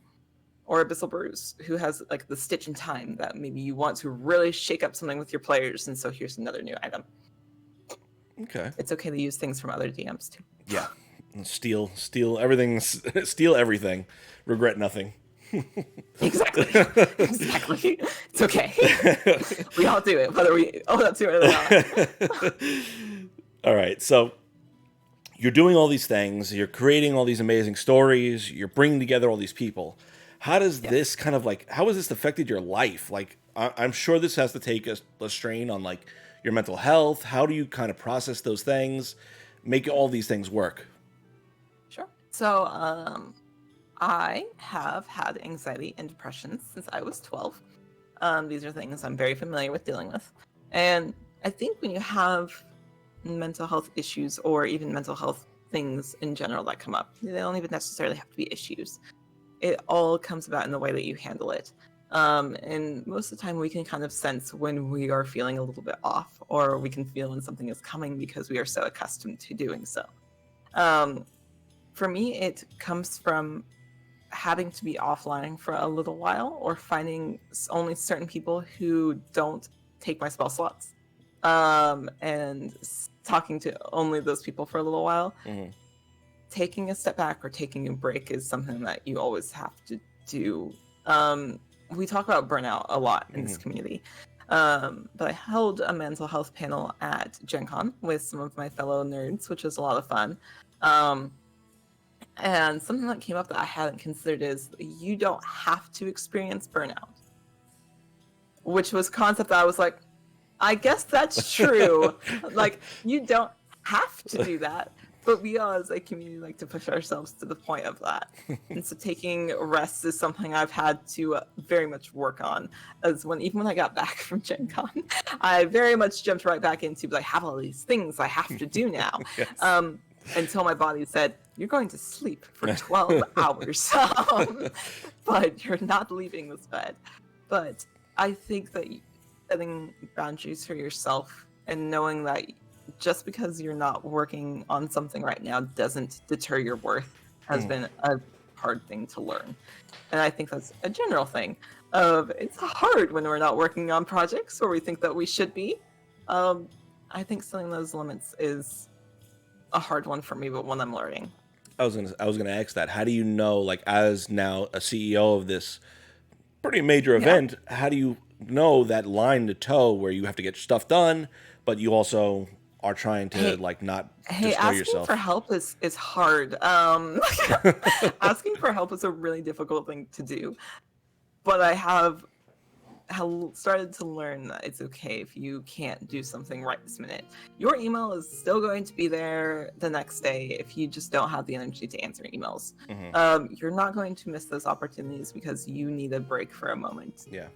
Or Abyssal Brews, who has like the Stitch in Time that maybe you want to really shake up something with your players, and so here's another new item. Okay. It's okay to use things from other DMs too. Yeah. Steal everything. Steal everything. Regret nothing. Exactly. It's okay. We all do it, whether we own up to it or not. All right. So you're doing all these things. You're creating all these amazing stories. You're bringing together all these people. How does this how has this affected your life? Like, I'm sure this has to take a strain on like your mental health. How do you kind of process those things, make all these things work? Sure. So, I have had anxiety and depression since I was 12. These are things I'm very familiar with dealing with. And I think when you have mental health issues or even mental health things in general that come up, they don't even necessarily have to be issues. It all comes about in the way that you handle it. And most of the time we can kind of sense when we are feeling a little bit off, or we can feel when something is coming because we are so accustomed to doing so. For me, it comes from having to be offline for a little while, or finding only certain people who don't take my spell slots, and talking to only those people for a little while. Taking a step back or taking a break is something that you always have to do. We talk about burnout a lot in this community, but I held a mental health panel at Gen Con with some of my fellow nerds, which was a lot of fun. And something that came up that I hadn't considered is you don't have to experience burnout, which was a concept that I was like, I guess that's true. Like, you don't have to do that, but we all as a community like to push ourselves to the point of that. And so taking rest is something I've had to very much work on, as even when I got back from Gen Con, I very much jumped right back into, but I have all these things I have to do now. Yes. Until my body said, you're going to sleep for 12 hours, but you're not leaving this bed. But I think that setting boundaries for yourself and knowing that just because you're not working on something right now doesn't deter your worth has been a hard thing to learn. And I think that's a general thing of it's hard when we're not working on projects where we think that we should be. I think setting those limits is a hard one for me, but one I'm learning. I was gonna ask that. How do you know, like, as now a CEO of this pretty major event, how do you know that line to toe where you have to get stuff done, but you also are trying to not destroy yourself? Asking for help is hard. Asking for help is a really difficult thing to do, but I have started to learn that it's okay if you can't do something right this minute. Your email is still going to be there the next day if you just don't have the energy to answer emails. You're not going to miss those opportunities because you need a break for a moment. Yeah.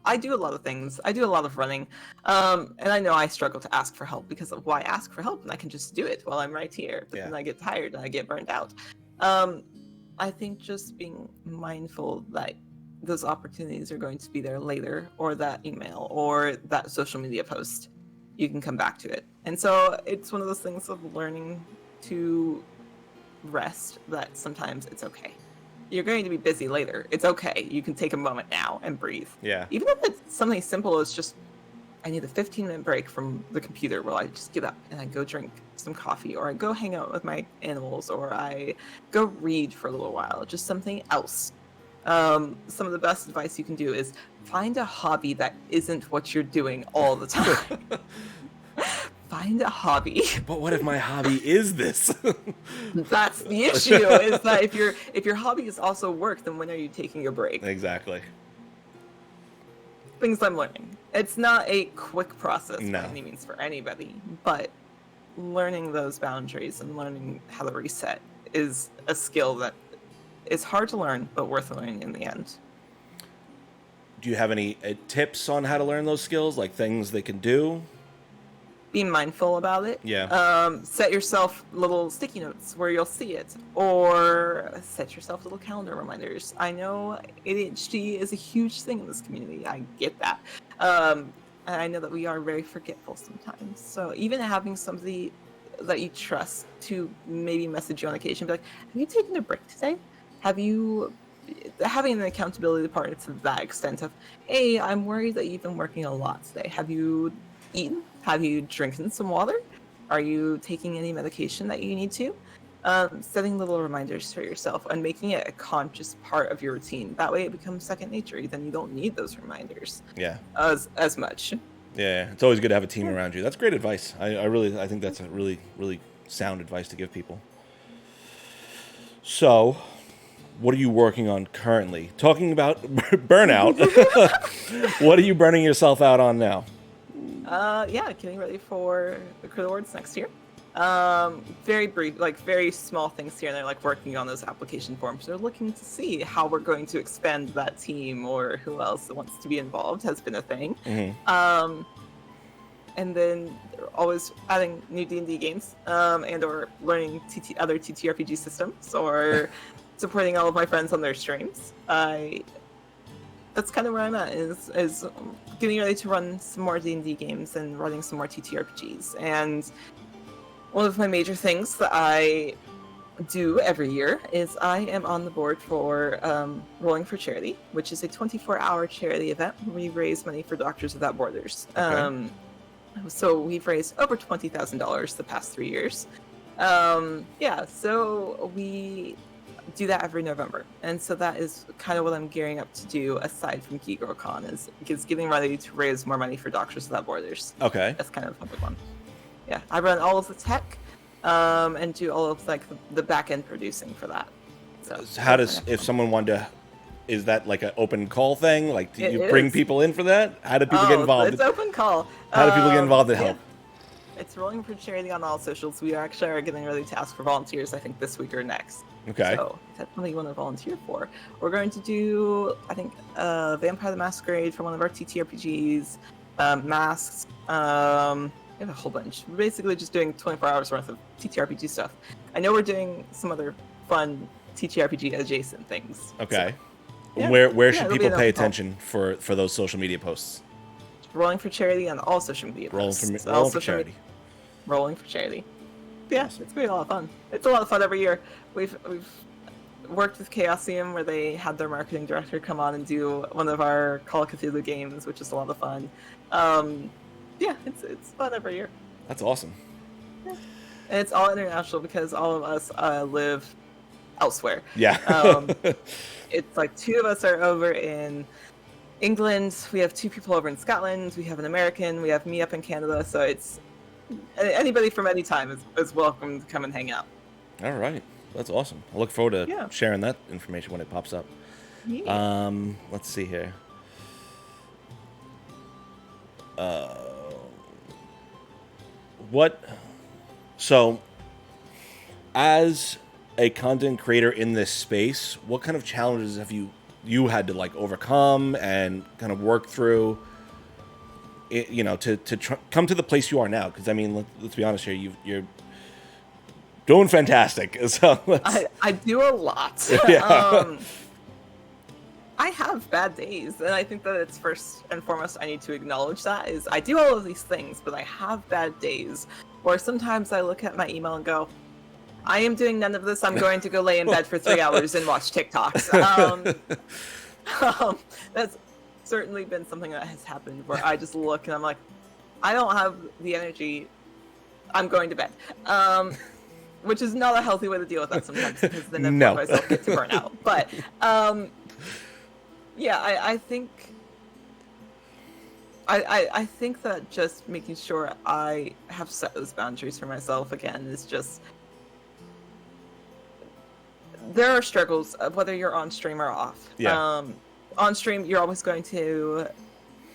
I do a lot of things. I do a lot of running. And I know I struggle to ask for help because of why ask for help? And I can just do it while I'm right here. But then I get tired and I get burned out. I think just being mindful that those opportunities are going to be there later, or that email or that social media post, you can come back to it. And so it's one of those things of learning to rest, that sometimes it's okay. You're going to be busy later. It's okay. You can take a moment now and breathe. Yeah. Even if it's something simple as just, I need a 15-minute break from the computer where I just get up and I go drink some coffee, or I go hang out with my animals, or I go read for a little while, just something else. Some of the best advice you can do is find a hobby that isn't what you're doing all the time. Find a hobby. But what if my hobby is this? That's the issue, is that if your hobby is also work, then when are you taking your break? Exactly. Things I'm learning. It's not a quick process No. by any means for anybody, but learning those boundaries and learning how to reset is a skill that is hard to learn, but worth learning in the end. Do you have any tips on how to learn those skills, like things they can do? Be mindful about it. Yeah. Set yourself little sticky notes where you'll see it, or set yourself little calendar reminders. I know ADHD is a huge thing in this community. I get that. And I know that we are very forgetful sometimes. So even having somebody that you trust to maybe message you on occasion, be like, have you taken a break today? Have you, having an accountability partner to that extent of, hey, I'm worried that you've been working a lot today. Have you eaten? Have you drinking some water? Are you taking any medication that you need to? Setting little reminders for yourself and making it a conscious part of your routine. That way it becomes second nature. Then you don't need those reminders. Yeah. As much. Yeah. It's always good to have a team around you. That's great advice. I think that's a really, really sound advice to give people. So, what are you working on currently? Talking about burnout, what are you burning yourself out on now? Getting ready for the CritAwards next year. Very brief, like very small things here and there, like working on those application forms. They're looking to see how we're going to expand that team, or who else wants to be involved has been a thing. Mm-hmm. And then always adding new D&D games, and or learning other TTRPG systems, or supporting all of my friends on their streams. That's kind of where I'm at, is getting ready to run some more D&D games and running some more TTRPGs. And one of my major things that I do every year is I am on the board for Rolling for Charity, which is a 24-hour charity event where we raise money for Doctors Without Borders. Okay. So we've raised over $20,000 the past 3 years. So we do that every November, and so that is kind of what I'm gearing up to do aside from GeekGirlCon, is getting ready to raise more money for Doctors Without Borders. Okay. That's kind of a big one. Yeah, I run all of the tech, and do all of like the back end producing for that. So how does, if someone wanted to, is that like an open call thing? Like, do you bring is. people in for that? How do people get involved? It's open call. How do people get involved to help? It's Rolling for Charity on all socials. We actually are getting ready to ask for volunteers, I think, this week or next. Okay. So if that's something you want to volunteer for. We're going to do, I think, Vampire the Masquerade for one of our TTRPGs, masks. We have a whole bunch. We're basically just doing 24 hours worth of TTRPG stuff. I know we're doing some other fun TTRPG adjacent things. Okay. So, yeah. Where should it'll be people an pay open call. attention for those social media posts? Rolling for Charity on all social media posts. Rolling for Charity. Rolling for Charity. Yeah, it's been a lot of fun. It's a lot of fun every year. We've worked with Chaosium, where they had their marketing director come on and do one of our Call of Cthulhu games, which is a lot of fun. It's fun every year. That's awesome. Yeah. And it's all international because all of us live elsewhere. Yeah. It's like 2 of us are over in England. We have 2 people over in Scotland. We have an American. We have me up in Canada. So it's anybody from any time is welcome to come and hang out. All right. That's awesome. I look forward to Yeah. sharing that information when it pops up. Yeah. Let's see here. Uh, what? So, as a content creator in this space, what kind of challenges have you had to like overcome and kind of work through? To come to the place you are now. Because I mean, let's be honest here. You're doing fantastic. So I do a lot. yeah. I have bad days, and I think that it's first and foremost I need to acknowledge that is I do all of these things, but I have bad days. Or sometimes I look at my email and go, I am doing none of this. I'm going to go lay in bed for 3 hours and watch TikToks. That's certainly been something that has happened where I just look and I'm like, I don't have the energy. I'm going to bed. Which is not a healthy way to deal with that sometimes because then I No. myself get to burn out. But yeah, I think I think that just making sure I have set those boundaries for myself again is just there are struggles of whether you're on stream or off. Yeah. On stream, you're always going to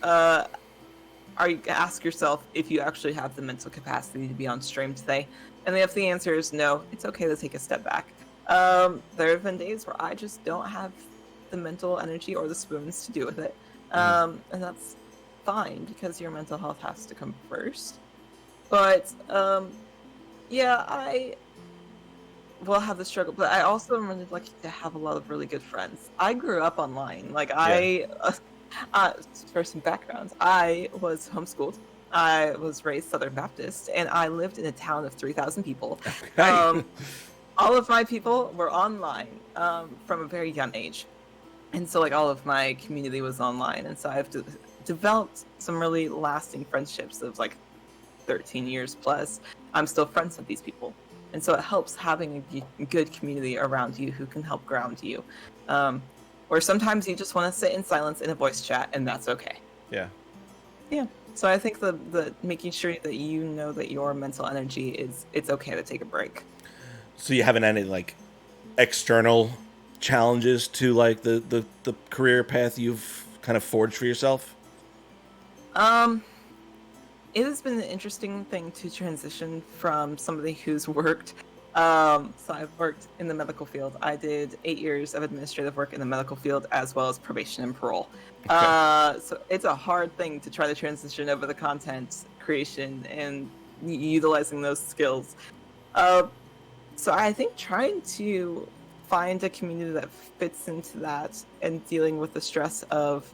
ask yourself if you actually have the mental capacity to be on stream today. And if the answer is no, it's okay to take a step back. There have been days where I just don't have the mental energy or the spoons to do with it. And that's fine because your mental health has to come first. But yeah, I will have the struggle, but I also am really lucky to have a lot of really good friends. I grew up online. Like for some background, I was homeschooled. I was raised Southern Baptist, and I lived in a town of 3,000 people. Okay. All of my people were online from a very young age. And so like all of my community was online. And so I've developed some really lasting friendships of like 13 years plus. I'm still friends with these people. And so it helps having a good community around you who can help ground you. Or sometimes you just want to sit in silence in a voice chat, and that's okay. Yeah. Yeah. So I think the making sure that you know that your mental energy it's okay to take a break. So you haven't had any like external challenges to like the career path you've kind of forged for yourself? It has been an interesting thing to transition from somebody who's worked. So I've worked in the medical field. I did 8 years of administrative work in the medical field as well as probation and parole. Okay. So it's a hard thing to try to transition over the content creation and utilizing those skills. So I think trying to find a community that fits into that and dealing with the stress of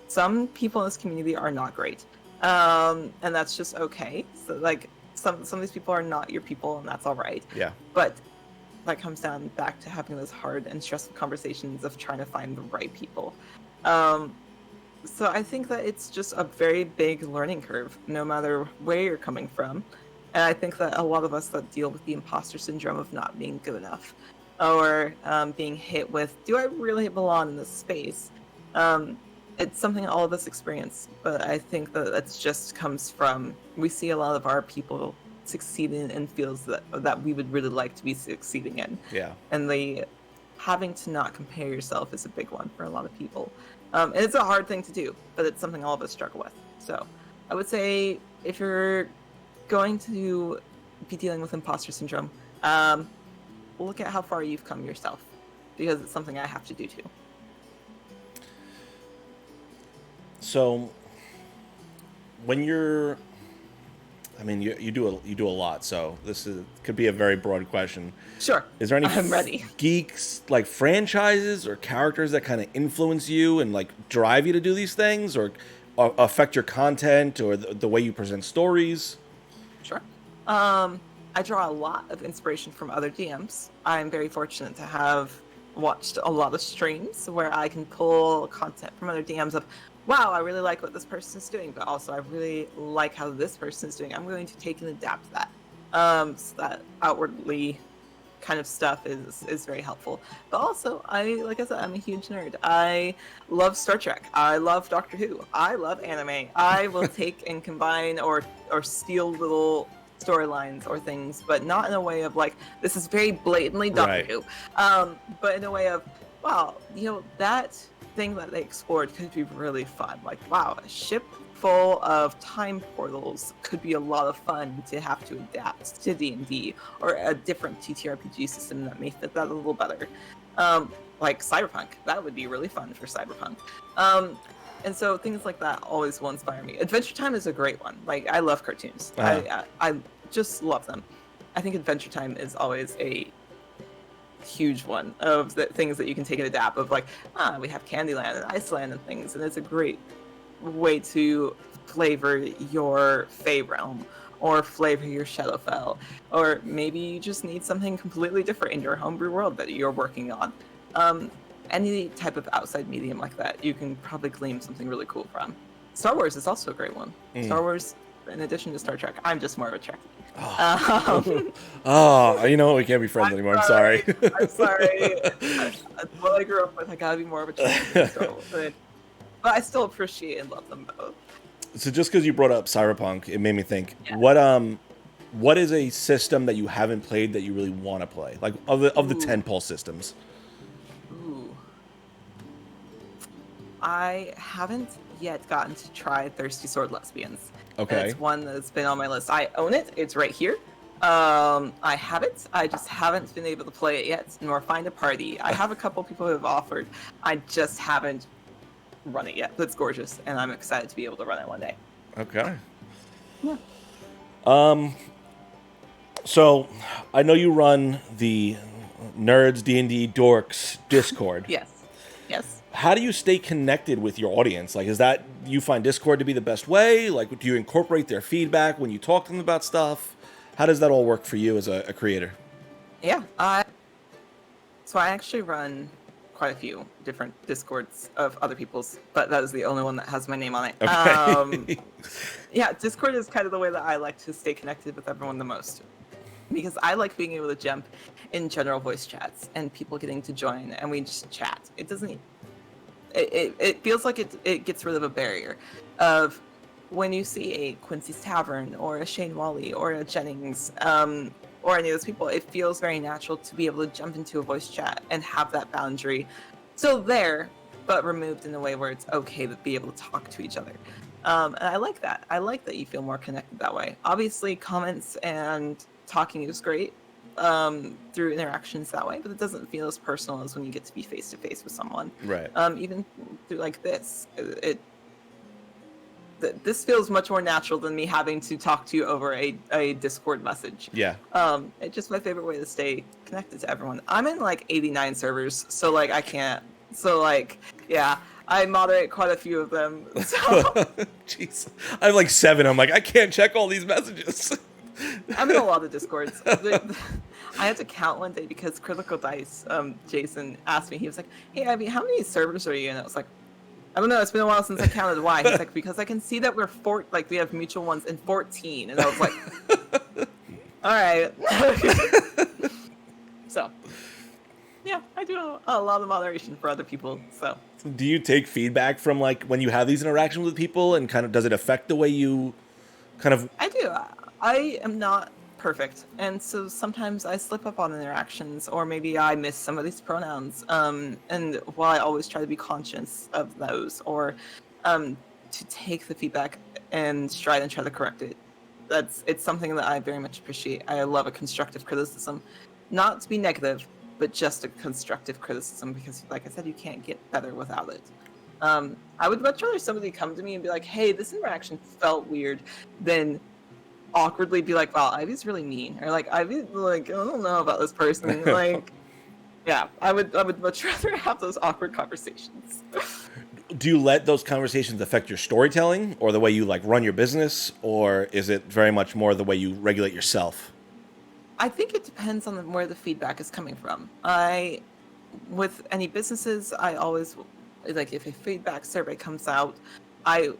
some people in this community are not great. And that's just okay. So like some of these people are not your people, and that's all right. Yeah. But that comes down back to having those hard and stressful conversations of trying to find the right people. So I think that it's just a very big learning curve, no matter where you're coming from. And I think that a lot of us that deal with the imposter syndrome of not being good enough, or being hit with, do I really belong in this space? It's something all of us experience, but I think that it just comes from, we see a lot of our people succeeding in fields that we would really like to be succeeding in. Yeah. And the having to not compare yourself is a big one for a lot of people. And it's a hard thing to do, but it's something all of us struggle with. So I would say if you're going to be dealing with imposter syndrome, look at how far you've come yourself, because it's something I have to do too. So when you're, I mean, you do a lot, so could be a very broad question. Sure. Is there any I'm ready. Geeks like franchises or characters that kind of influence you and like drive you to do these things, or affect your content or the way you present stories? Sure. I draw a lot of inspiration from other DMs. I'm very fortunate to have watched a lot of streams where I can pull content from other DMs of, wow, I really like what this person is doing, but also I really like how this person is doing. I'm going to take and adapt that. So that outwardly kind of stuff is very helpful. But also, like I said, I'm a huge nerd. I love Star Trek. I love Doctor Who. I love anime. I will take and combine or steal little storylines or things, but not in a way of like, this is very blatantly Doctor Right. Who. But in a way of, Wow, that thing that they explored could be really fun. Like, wow, a ship full of time portals could be a lot of fun to have to adapt to D&D or a different TTRPG system that may fit that a little better. Like Cyberpunk, that would be really fun for Cyberpunk. And so things like that always will inspire me. Adventure Time is a great one. Like, I love cartoons. I just love them. I think Adventure Time is always a huge one of the things that you can take and adapt of, like, we have Candyland and Iceland and things, and it's a great way to flavor your Fey realm or flavor your Shadowfell, or maybe you just need something completely different in your homebrew world that you're working on. Any type of outside medium like that, you can probably glean something really cool from. Star Wars is also a great one. Star Wars, in addition to Star Trek, I'm just more of a Trekkie. You know what? We can't be friends anymore. I'm sorry. I'm sorry. What I grew up with, I gotta be more of a Trekkie. But I still appreciate and love them both. So just because you brought up Cyberpunk, it made me think. Yeah. What is a system that you haven't played that you really want to play? Like of the tentpole systems. Ooh. I haven't yet gotten to try Thirsty Sword Lesbians. Okay. And it's one that's been on my list. I own it. It's right here. I have it. I just haven't been able to play it yet, nor find a party. I have a couple people who have offered. I just haven't run it yet. But it's gorgeous, and I'm excited to be able to run it one day. Okay. Yeah. So I know you run the Nerds D&D Dorks Discord. Yes. How do you stay connected with your audience? Like, is that you find Discord to be the best way? Like, do you incorporate their feedback when you talk to them about stuff? How does that all work for you as a creator? Yeah. So I actually run quite a few different Discords of other people's, but that is the only one that has my name on it. Okay. Yeah, Discord is kind of the way that I like to stay connected with everyone the most. Because I like being able to jump in general voice chats and people getting to join and we just chat. It doesn't... It feels like it gets rid of a barrier of when you see a Quincy's Tavern or a Shane Wally or a Jennings or any of those people, it feels very natural to be able to jump into a voice chat and have that boundary still there, but removed in a way where it's okay to be able to talk to each other. And I like that. I like that you feel more connected that way. Obviously, comments and talking is great through interactions that way, but it doesn't feel as personal as when you get to be face to face with someone. Right. Even through like this, this feels much more natural than me having to talk to you over a Discord message. Yeah. It's just my favorite way to stay connected to everyone. I'm in like 89 servers, so like I can't. So like, yeah, I moderate quite a few of them. So. Jeez, I have like 7. I'm like, I can't check all these messages. I'm in a lot of Discords. I had to count one day because Critical Dice, Jason asked me, he was like, hey, Ivy, how many servers are you in? I was like, I don't know, it's been a while since I counted. Why? He's like, because I can see that we have mutual ones in 14. And I was like, all right. So, yeah, I do a lot of moderation for other people, so. Do you take feedback from like when you have these interactions with people and kind of does it affect the way you kind of... I do. I am not perfect, and so sometimes I slip up on interactions, or maybe I miss some of these pronouns. And while I always try to be conscious of those, or to take the feedback and stride and try to correct it, it's something that I very much appreciate. I love a constructive criticism, not to be negative, but just a constructive criticism, because, like I said, you can't get better without it. I would much rather somebody come to me and be like, "Hey, this interaction felt weird," than awkwardly be like, wow, Ivy's really mean, or like, Ivy, like, I don't know about this person. Like, yeah, I would much rather have those awkward conversations. Do you let those conversations affect your storytelling or the way you like run your business, or is it very much more the way you regulate yourself? I think it depends on where the feedback is coming from. With any businesses, I always, like, if a feedback survey comes out, I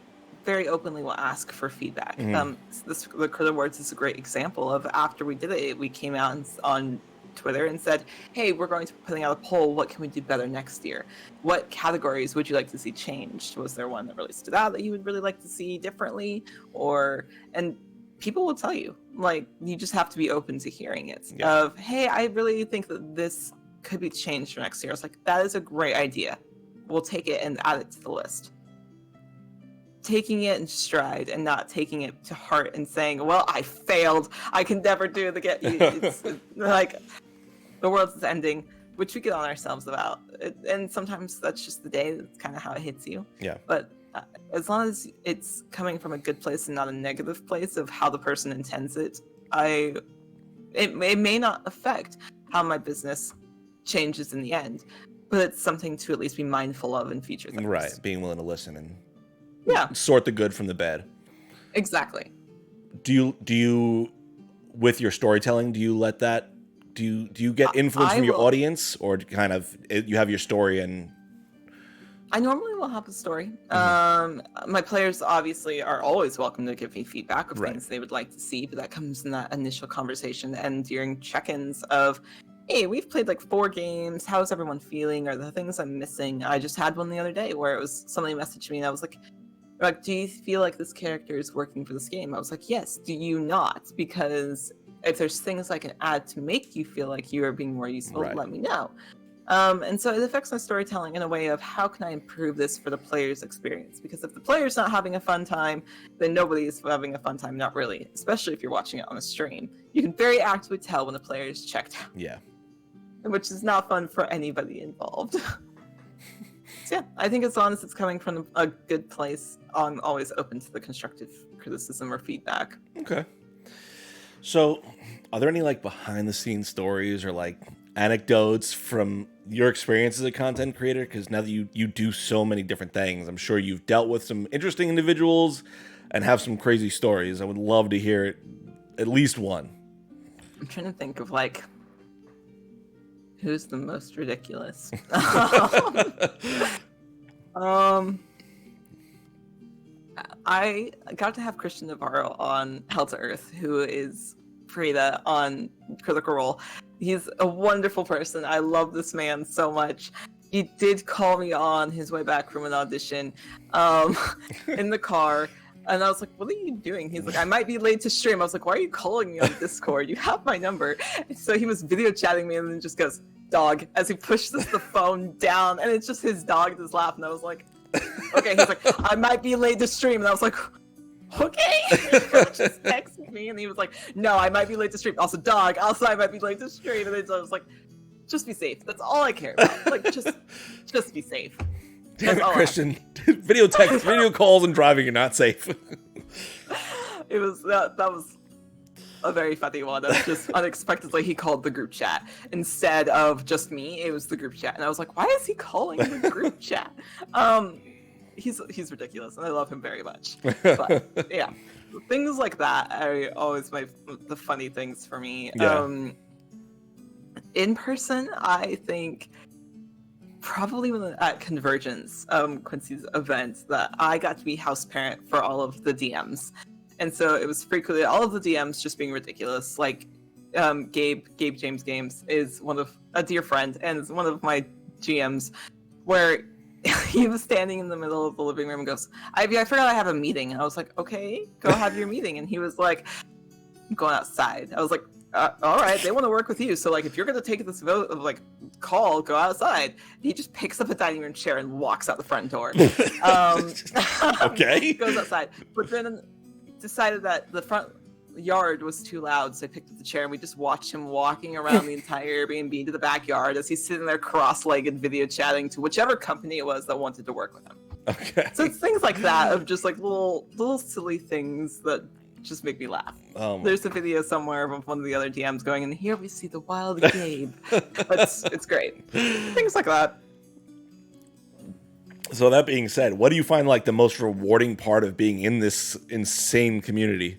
very openly will ask for feedback. The CritAwards is a great example of, after we did it, we came out on Twitter and said, hey, we're going to be putting out a poll. What can we do better next year? What categories would you like to see changed? Was there one that really stood out that you would really like to see differently? And people will tell you, like, you just have to be open to hearing it. Yeah. Of, hey, I really think that this could be changed for next year. I was like, that is a great idea. We'll take it and add it to the list. Taking it in stride and not taking it to heart and saying, well, I failed. I can never do it again. It's like the world is ending, which we get on ourselves about. And sometimes that's just the day. That's kind of how it hits you. Yeah. But as long as it's coming from a good place and not a negative place of how the person intends it, it may not affect how my business changes in the end, but it's something to at least be mindful of in future things. Right. Being willing to listen and sort the good from the bad. Exactly. Do you with your storytelling, do you get influence from your audience, or kind of you have your story and I normally will have a story. My players obviously are always welcome to give me feedback of things they would like to see, but that comes in that initial conversation and during check-ins of, hey, we've played like 4 games. How's everyone feeling? Are there things I'm missing? I just had one the other day where it was somebody messaged me and I was like, do you feel like this character is working for this game? I was like, yes. Do you not? Because if there's things I can add to make you feel like you are being more useful, let me know. And so it affects my storytelling in a way of how can I improve this for the player's experience? Because if the player's not having a fun time, then nobody is having a fun time, not really, especially if you're watching it on a stream. You can very actively tell when the player is checked out. Yeah. Which is not fun for anybody involved. So yeah, I think as long as it's coming from a good place, I'm always open to the constructive criticism or feedback. Okay. So, are there any like behind the scenes stories or like anecdotes from your experience as a content creator? Because now that you do so many different things, I'm sure you've dealt with some interesting individuals and have some crazy stories. I would love to hear at least one. I'm trying to think of like who's the most ridiculous. I got to have Christian Navarro on Hell to Earth, who is Frida on Critical Role. He's a wonderful person. I love this man so much. He did call me on his way back from an audition in the car. And I was like, what are you doing? He's like, I might be late to stream. I was like, why are you calling me on Discord? You have my number. And so he was video chatting me and then just goes, dog, as he pushes the phone down. And it's just his dog just laughing. I was like, okay. He's like, I might be late to stream. And I was like, okay. Just texted me and he was like, no, I might be late to stream. Also, dog, also I might be late to stream. And then I was like, just be safe. That's all I care about. Like, just be safe. Damn it, Christian. Video text, video calls and driving are not safe. It was that was a very funny one. Of just unexpectedly he called the group chat instead of just me. It was the group chat, and I was like, why is he calling the group chat? He's ridiculous, and I love him very much. But yeah, things like that are always the funny things for me. Yeah. In person, I think probably at Convergence, Quincy's event, that I got to be house parent for all of the DMs. And so it was frequently all of the DMs just being ridiculous. Like Gabe James Games is a dear friend and is one of my GMs, where he was standing in the middle of the living room and goes, I forgot I have a meeting. And I was like, okay, go have your meeting. And he was like, I'm going outside. I was like, all right, they want to work with you. So like, if you're going to take this vote of like call, go outside. He just picks up a dining room chair and walks out the front door. Okay. Goes outside. But then decided that the front yard was too loud, so I picked up the chair and we just watched him walking around the entire Airbnb to the backyard as he's sitting there cross-legged video chatting to whichever company it was that wanted to work with him. Okay. So it's things like that of just like little silly things that just make me laugh. There's a video somewhere of one of the other DMs going, and here we see the wild Gabe. It's great. Things like that. So that being said, what do you find like the most rewarding part of being in this insane community?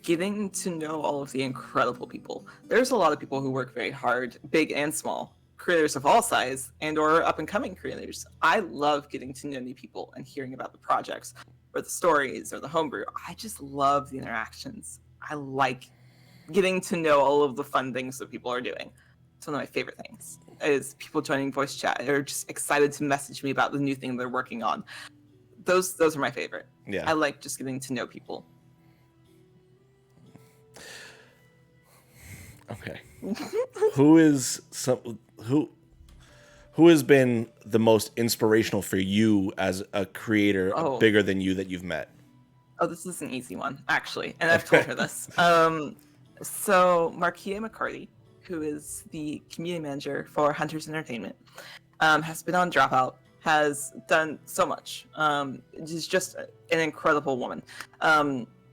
Getting to know all of the incredible people. There's a lot of people who work very hard, big and small, creators of all size and or up and coming creators. I love getting to know new people and hearing about the projects or the stories or the homebrew. I just love the interactions. I like getting to know all of the fun things that people are doing. It's one of my favorite things is people joining voice chat or just excited to message me about the new thing they're working on. Those are my favorite. Yeah. I like just getting to know people. Okay. Who is some who has been the most inspirational for you as a creator, Oh, bigger than you that you've met? oh, this is an easy one, actually, and I've told Okay. her this. So Markia McCarty, who is the community manager for Hunters Entertainment, has been on Dropout, has done so much. She's just an incredible woman.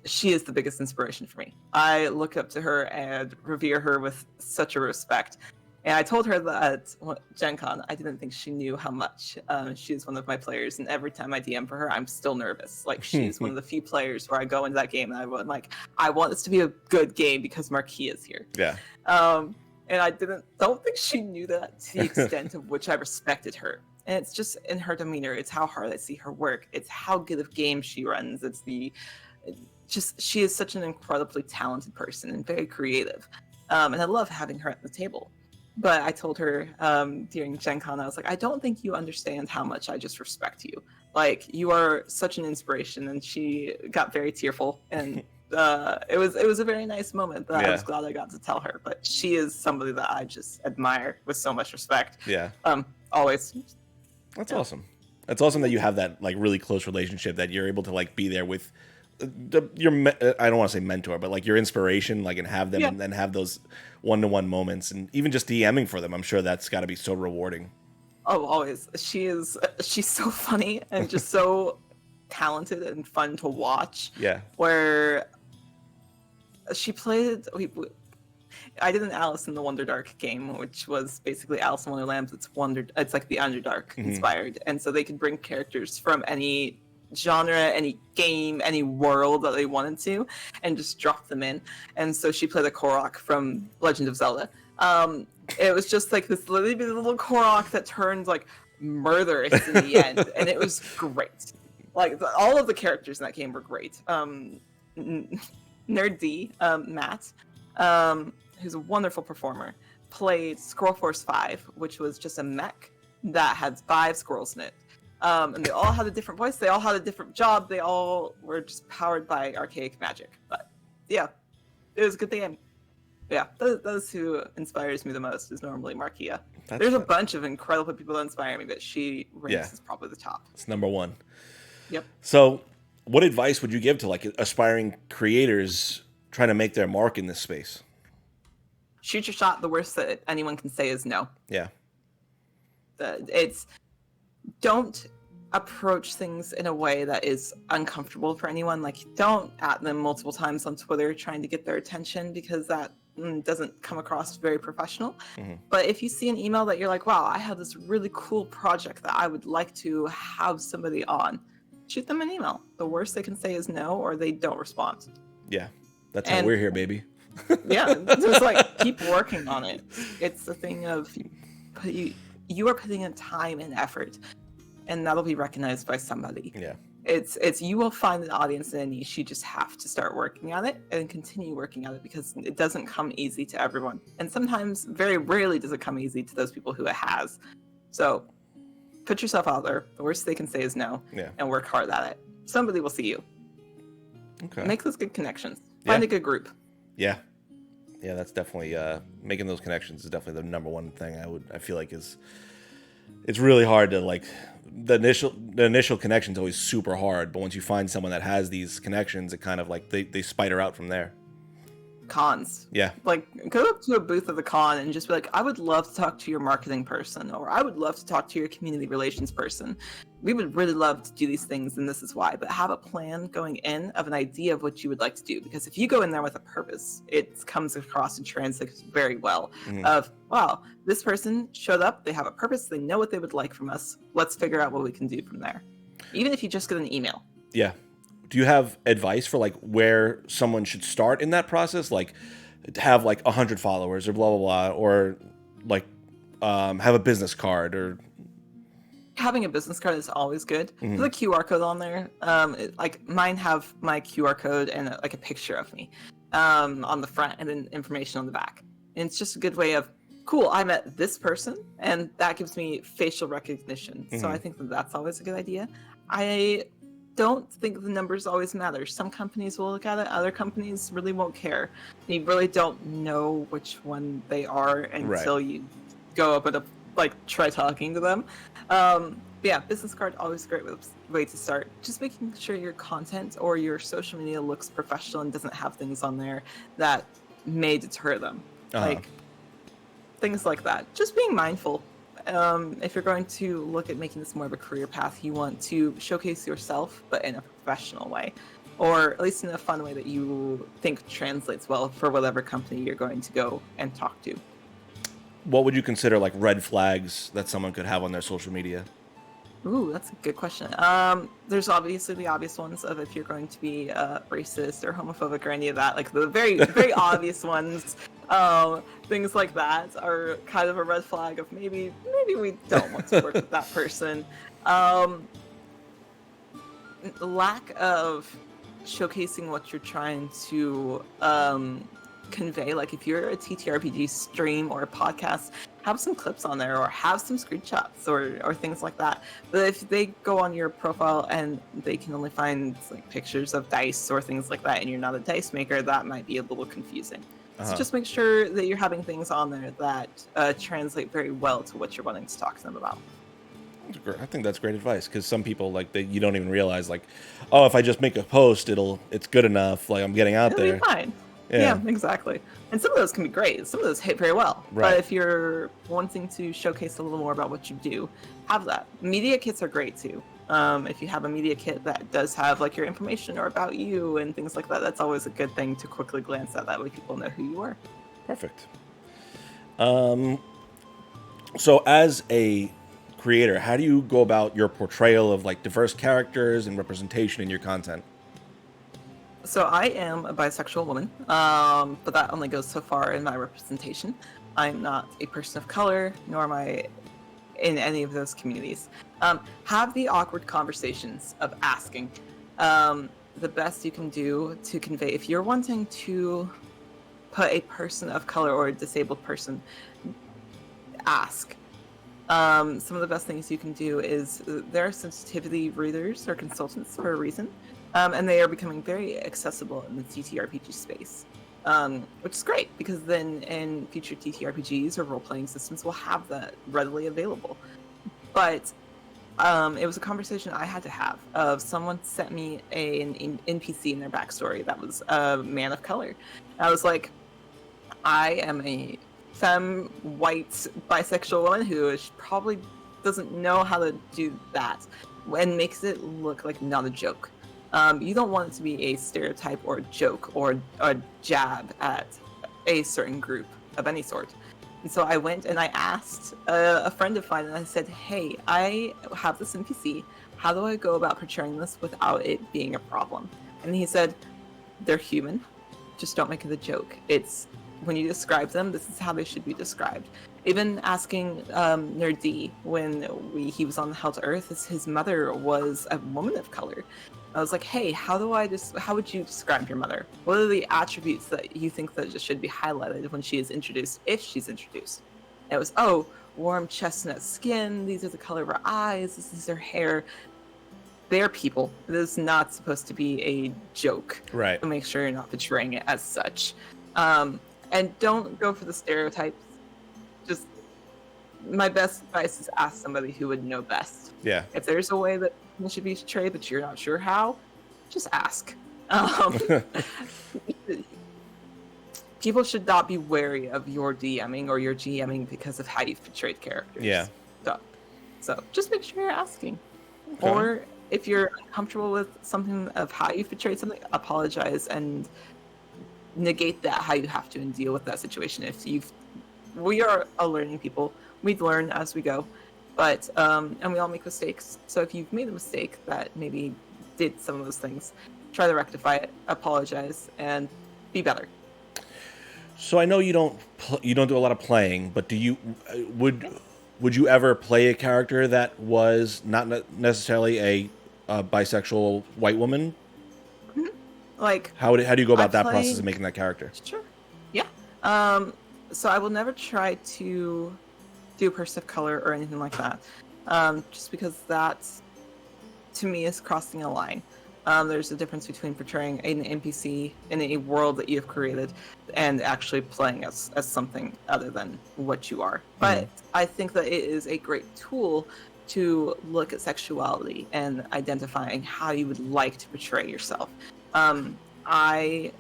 She is the biggest inspiration for me. I look up to her and revere her with such a respect. And I told her that at Gen Con, I didn't think she knew how much she's one of my players. And every time I DM for her, I'm still nervous. Like, she's one of the few players where I go into that game and I'm like, I want this to be a good game because Marquis is here. Yeah. And I don't think she knew that to the extent of which I respected her. And it's just in her demeanor. It's how hard I see her work. It's how good of games she runs. She is such an incredibly talented person and very creative. And I love having her at the table. But I told her during Gen Con, I was like, I don't think you understand how much I just respect you. Like, you are such an inspiration. And she got very tearful. And it was a very nice moment that I was glad I got to tell her. But she is somebody that I just admire with so much respect. Yeah. Always. That's awesome. That's awesome that you have that like really close relationship, that you're able to like be there with your I don't want to say mentor, but like your inspiration, like, and have them and then have those one-to-one moments, and even just DMing for them. I'm sure that's got to be so rewarding. Oh, always. She's so funny and just so talented and fun to watch. Yeah. Where she played, I did an Alice in the Wonderdark game, which was basically Alice in Wonderland. It's like the Underdark inspired, and so they could bring characters from any genre, any game, any world that they wanted to, and just drop them in. And so she played a Korok from Legend of Zelda. It was just like this little Korok that turned like murderous in the end, and it was great. Like, all of the characters in that game were great. Nerd D, Matt, who's a wonderful performer, played Squirrel Force 5, which was just a mech that had 5 squirrels in it. And they all had a different voice. They all had a different job. They all were just powered by archaic magic. But yeah, it was a good game. Yeah, those who inspires me the most is normally Markia. There's a bunch of incredible people that inspire me, but she ranks as probably the top. It's number one. Yep. So what advice would you give to like aspiring creators trying to make their mark in this space? Shoot your shot. The worst that anyone can say is no. Yeah. Don't approach things in a way that is uncomfortable for anyone. Like, don't at them multiple times on Twitter trying to get their attention, because that doesn't come across very professional. But if you see an email that you're like, wow, I have this really cool project that I would like to have somebody on, shoot them an email. The worst they can say is no, or they don't respond. Yeah, that's how we're here, baby. Yeah, just like keep working on it. It's the thing of you are putting in time and effort, and that'll be recognized by somebody. Yeah. It's you will find an audience in a niche. You just have to start working on it and continue working on it, because it doesn't come easy to everyone. And sometimes, very rarely, does it come easy to those people who it has. So put yourself out there. The worst they can say is no, and work hard at it. Somebody will see you. Okay. Make those good connections. Find a good group. Yeah. Yeah, that's definitely making those connections is definitely the number one thing I feel like is. It's really hard to like the initial connection is always super hard, but once you find someone that has these connections, it kind of like they spider out from there. Cons. Yeah. Like, go up to a booth of the con and just be like, I would love to talk to your marketing person, or I would love to talk to your community relations person. We would really love to do these things, and this is why. But have a plan going in of an idea of what you would like to do. Because if you go in there with a purpose, it comes across and translates very well. Of, wow, this person showed up, they have a purpose, they know what they would like from us. Let's figure out what we can do from there. Even if you just get an email. Yeah. Do you have advice for like where someone should start in that process? Like have like 100 followers or blah, blah, blah, or like have a business card, or having a business card is always good. Put a QR code on there. Like mine have my QR code and like a picture of me on the front, and then information on the back. And it's just a good way of, cool, I met this person, and that gives me facial recognition. So I think that that's always a good idea. I don't think the numbers always matter. Some companies will look at it, other companies really won't care. You really don't know which one they are Right. until you go up and try talking to them. But yeah, business card always a great way to start. Just making sure your content or your social media looks professional and doesn't have things on there that may deter them. Uh-huh. Like things like that. Just being mindful. If you're going to look at making this more of a career path, you want to showcase yourself, but in a professional way, or at least in a fun way that you think translates well for whatever company you're going to go and talk to. What would you consider like red flags that someone could have on their social media? Ooh, that's a good question. There's obviously the obvious ones of if you're going to be racist or homophobic or any of that, like the very, very obvious ones. Things like that are kind of a red flag of maybe we don't want to work with that person. Lack of showcasing what you're trying to convey. Like if you're a TTRPG stream or a podcast, have some clips on there or have some screenshots or things like that. But if they go on your profile and they can only find like pictures of dice or things like that and you're not a dice maker, that might be a little confusing. So just make sure that you're having things on there that translate very well to what you're wanting to talk to them about. I think that's great advice, because some people you don't even realize, like, oh, if I just make a post, it's good enough. Like I'm getting out It'll there. be fine. Yeah, exactly. And some of those can be great. Some of those hit very well. Right. But if you're wanting to showcase a little more about what you do, have that. Media kits are great too. If you have a media kit that does have like your information or about you and things like that, that's always a good thing to quickly glance at. That way people know who you are. Perfect. So as a creator, how do you go about your portrayal of like diverse characters and representation in your content? So I am a bisexual woman, but that only goes so far in my representation. I'm not a person of color, nor am I in any of those communities. Have the awkward conversations of asking. The best you can do to convey, if you're wanting to put a person of color or a disabled person, ask. Some of the best things you can do is there are sensitivity readers or consultants for a reason. And they are becoming very accessible in the TTRPG space, which is great because then in future TTRPGs or role-playing systems we'll have that readily available. But it was a conversation I had to have of someone sent me an NPC in their backstory that was a man of color. And I was like, I am a femme, white, bisexual woman who probably doesn't know how to do that and makes it look like not a joke. You don't want it to be a stereotype or a joke or a jab at a certain group of any sort. And so I went and I asked a friend of mine and I said, hey, I have this NPC. How do I go about portraying this without it being a problem? And he said, they're human. Just don't make it a joke. It's when you describe them, this is how they should be described. Even asking Nerd D when he was on Hell to Earth, his mother was a woman of color. I was like, hey, how would you describe your mother? What are the attributes that you think that just should be highlighted when she is introduced, if she's introduced? And it was, oh, warm chestnut skin, these are the color of her eyes, this is her hair. They're people. It is not supposed to be a joke. Right. So make sure you're not portraying it as such. And don't go for the stereotypes. Just, my best advice is ask somebody who would know best. Yeah. If there's a way that it should be portrayed but you're not sure how, just ask. People should not be wary of your DMing or your GMing because of how you've portrayed characters. Yeah. So just make sure you're asking. Okay. Or if you're uncomfortable with something of how you've portrayed something, apologize and negate that how you have to and deal with that situation. We are a learning people. We learn as we go. But, and we all make mistakes. So if you've made a mistake that maybe did some of those things, try to rectify it, apologize, and be better. So I know you don't do a lot of playing, but would you ever play a character that was not necessarily a bisexual white woman? Mm-hmm. Like, how do you go about that process of making that character? Sure. Yeah. So I will never try to do a person of color or anything like that, just because that's to me is crossing a line. There's a difference between portraying an NPC in a world that you've created and actually playing as something other than what you are. But I think that it is a great tool to look at sexuality and identifying how you would like to portray yourself. I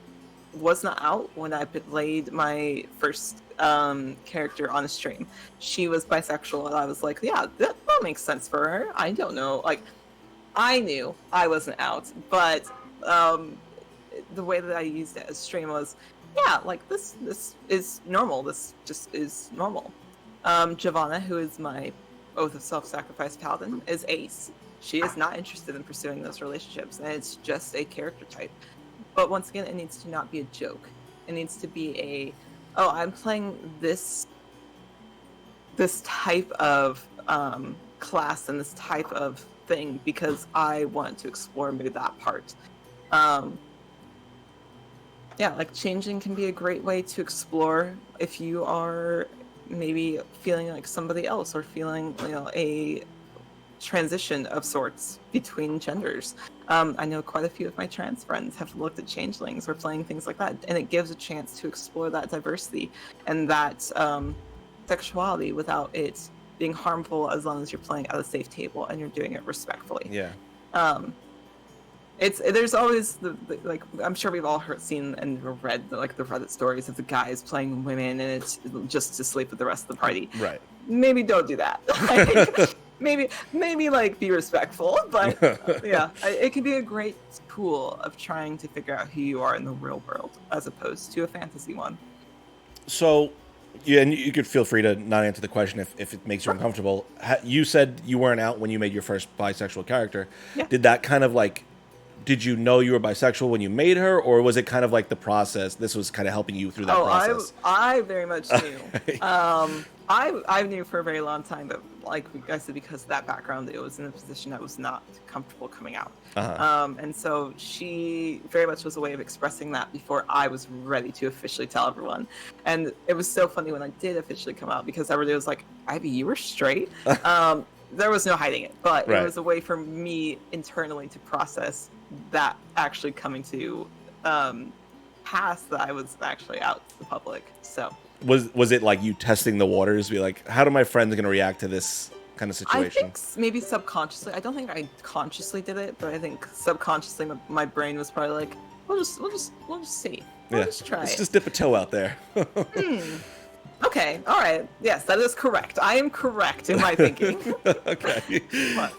was not out when I played my first character on a stream. She was bisexual, and I was like, yeah, that makes sense for her. I don't know, like, I knew I wasn't out, but the way that I used it as stream was, yeah, like this is normal. This just is normal. Giovanna, who is my Oath of Self-Sacrifice paladin, is ace. She is not interested in pursuing those relationships, and it's just a character type. But once again, it needs to not be a joke. It needs to be oh, I'm playing this type of class and this type of thing because I want to explore maybe that part. Yeah, like changing can be a great way to explore if you are maybe feeling like somebody else or feeling, a transition of sorts between genders. I know quite a few of my trans friends have looked at changelings or playing things like that, and it gives a chance to explore that diversity and that sexuality without it being harmful, as long as you're playing at a safe table and you're doing it respectfully. Yeah. There's always like, I'm sure we've all seen and read the Reddit stories of the guys playing women and it's just to sleep with the rest of the party. Right. Maybe don't do that. Like, maybe like be respectful, but yeah, it can be a great tool of trying to figure out who you are in the real world as opposed to a fantasy one. So, yeah, and you could feel free to not answer the question if it makes you uncomfortable. You said you weren't out when you made your first bisexual character. Yeah. Did that kind of like, did you know you were bisexual when you made her, or was it kind of like the process? This was kind of helping you through that process. I very much knew. I knew for a very long time, but like I said, because of that background, it was in a position that was not comfortable coming out. And so she very much was a way of expressing that before I was ready to officially tell everyone. And it was so funny when I did officially come out because everybody was like, Ivy, you were straight? There was no hiding it, but It was a way for me internally to process that actually coming to pass that I was actually out to the public. So was it like you testing the waters, be like, how do my friends going to react to this kind of situation? I think maybe subconsciously. I don't think I consciously did it, but I think subconsciously my brain was probably like, we'll just see. We'll just try. Let's just dip a toe out there. Okay, all right. Yes, that is correct. I am correct in my thinking. Okay. But,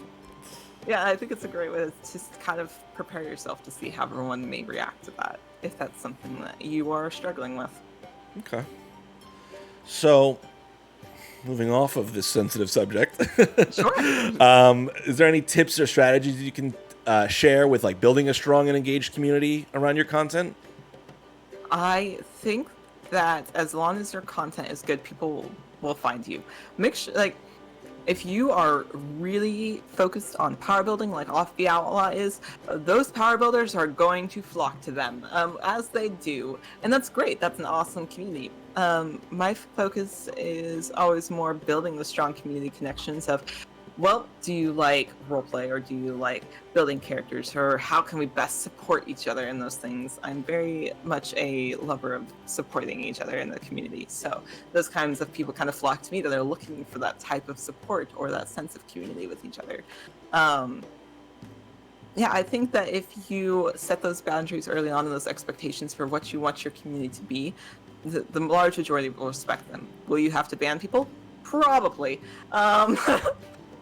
yeah, I think it's a great way to just kind of prepare yourself to see how everyone may react to that, if that's something that you are struggling with. Okay. So, moving off of this sensitive subject, Sure. Is there any tips or strategies you can share with like building a strong and engaged community around your content? I think that as long as your content is good, people will find you. Make sure, like, if you are really focused on power building, like Off the Outlaw is, those power builders are going to flock to them, as they do, and that's great. That's an awesome community. My focus is always more building the strong community connections of, well, do you like roleplay or do you like building characters, or how can we best support each other in those things? I'm very much a lover of supporting each other in the community. So those kinds of people kind of flock to me that are looking for that type of support or that sense of community with each other. Yeah, I think that if you set those boundaries early on and those expectations for what you want your community to be, the large majority will respect them. Will you have to ban people? Probably.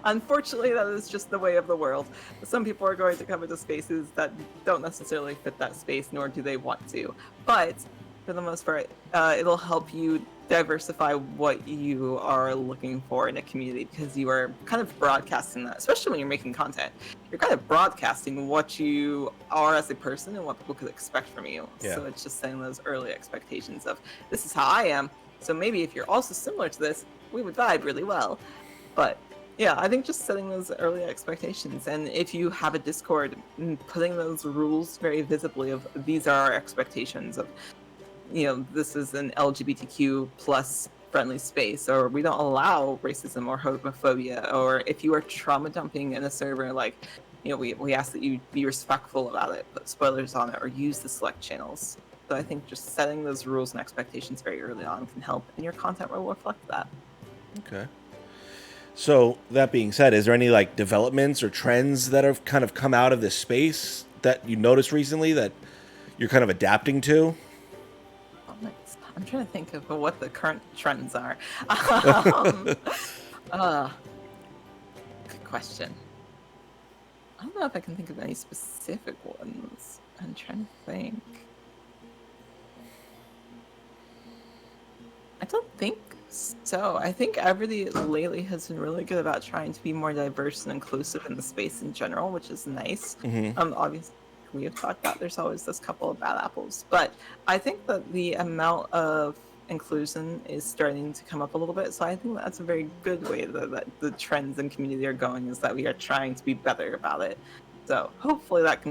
Unfortunately, that is just the way of the world. Some people are going to come into spaces that don't necessarily fit that space, nor do they want to. But for the most part, it'll help you diversify what you are looking for in a community, because you are kind of broadcasting that, especially when you're making content. You're kind of broadcasting what you are as a person and what people could expect from you. Yeah. So it's just setting those early expectations of, this is how I am. So maybe if you're also similar to this, we would vibe really well. But yeah, I think just setting those early expectations, and if you have a Discord, putting those rules very visibly of, these are our expectations of, this is an LGBTQ plus friendly space, or we don't allow racism or homophobia, or if you are trauma dumping in a server, like, we ask that you be respectful about it, put spoilers on it, or use the select channels. So I think just setting those rules and expectations very early on can help, and your content will reflect that. Okay. So that being said, is there any like developments or trends that have kind of come out of this space that you noticed recently that you're kind of adapting to? I'm trying to think of what the current trends are. um, Good question. I don't know if I can think of any specific ones. I'm trying to think. I don't think so. I think everybody lately has been really good about trying to be more diverse and inclusive in the space in general, which is nice. Obviously, we have talked about there's always this couple of bad apples, but I think that the amount of inclusion is starting to come up a little bit. So I think that's a very good way that the trends in community are going, is that we are trying to be better about it. So hopefully that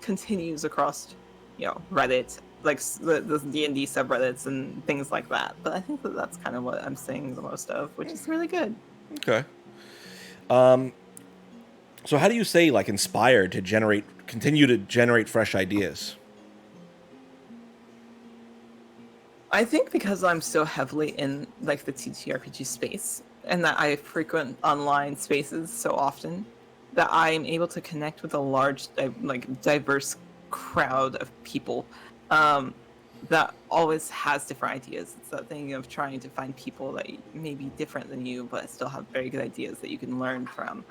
continues across, Reddit, like the D&D subreddits and things like that. But I think that's kind of what I'm seeing the most of, which is really good. Okay. So how do you stay like inspired to continue to generate fresh ideas? I think because I'm so heavily in like the TTRPG space, and that I frequent online spaces so often, that I'm able to connect with a large, diverse crowd of people that always has different ideas. It's that thing of trying to find people that may be different than you, but still have very good ideas that you can learn from.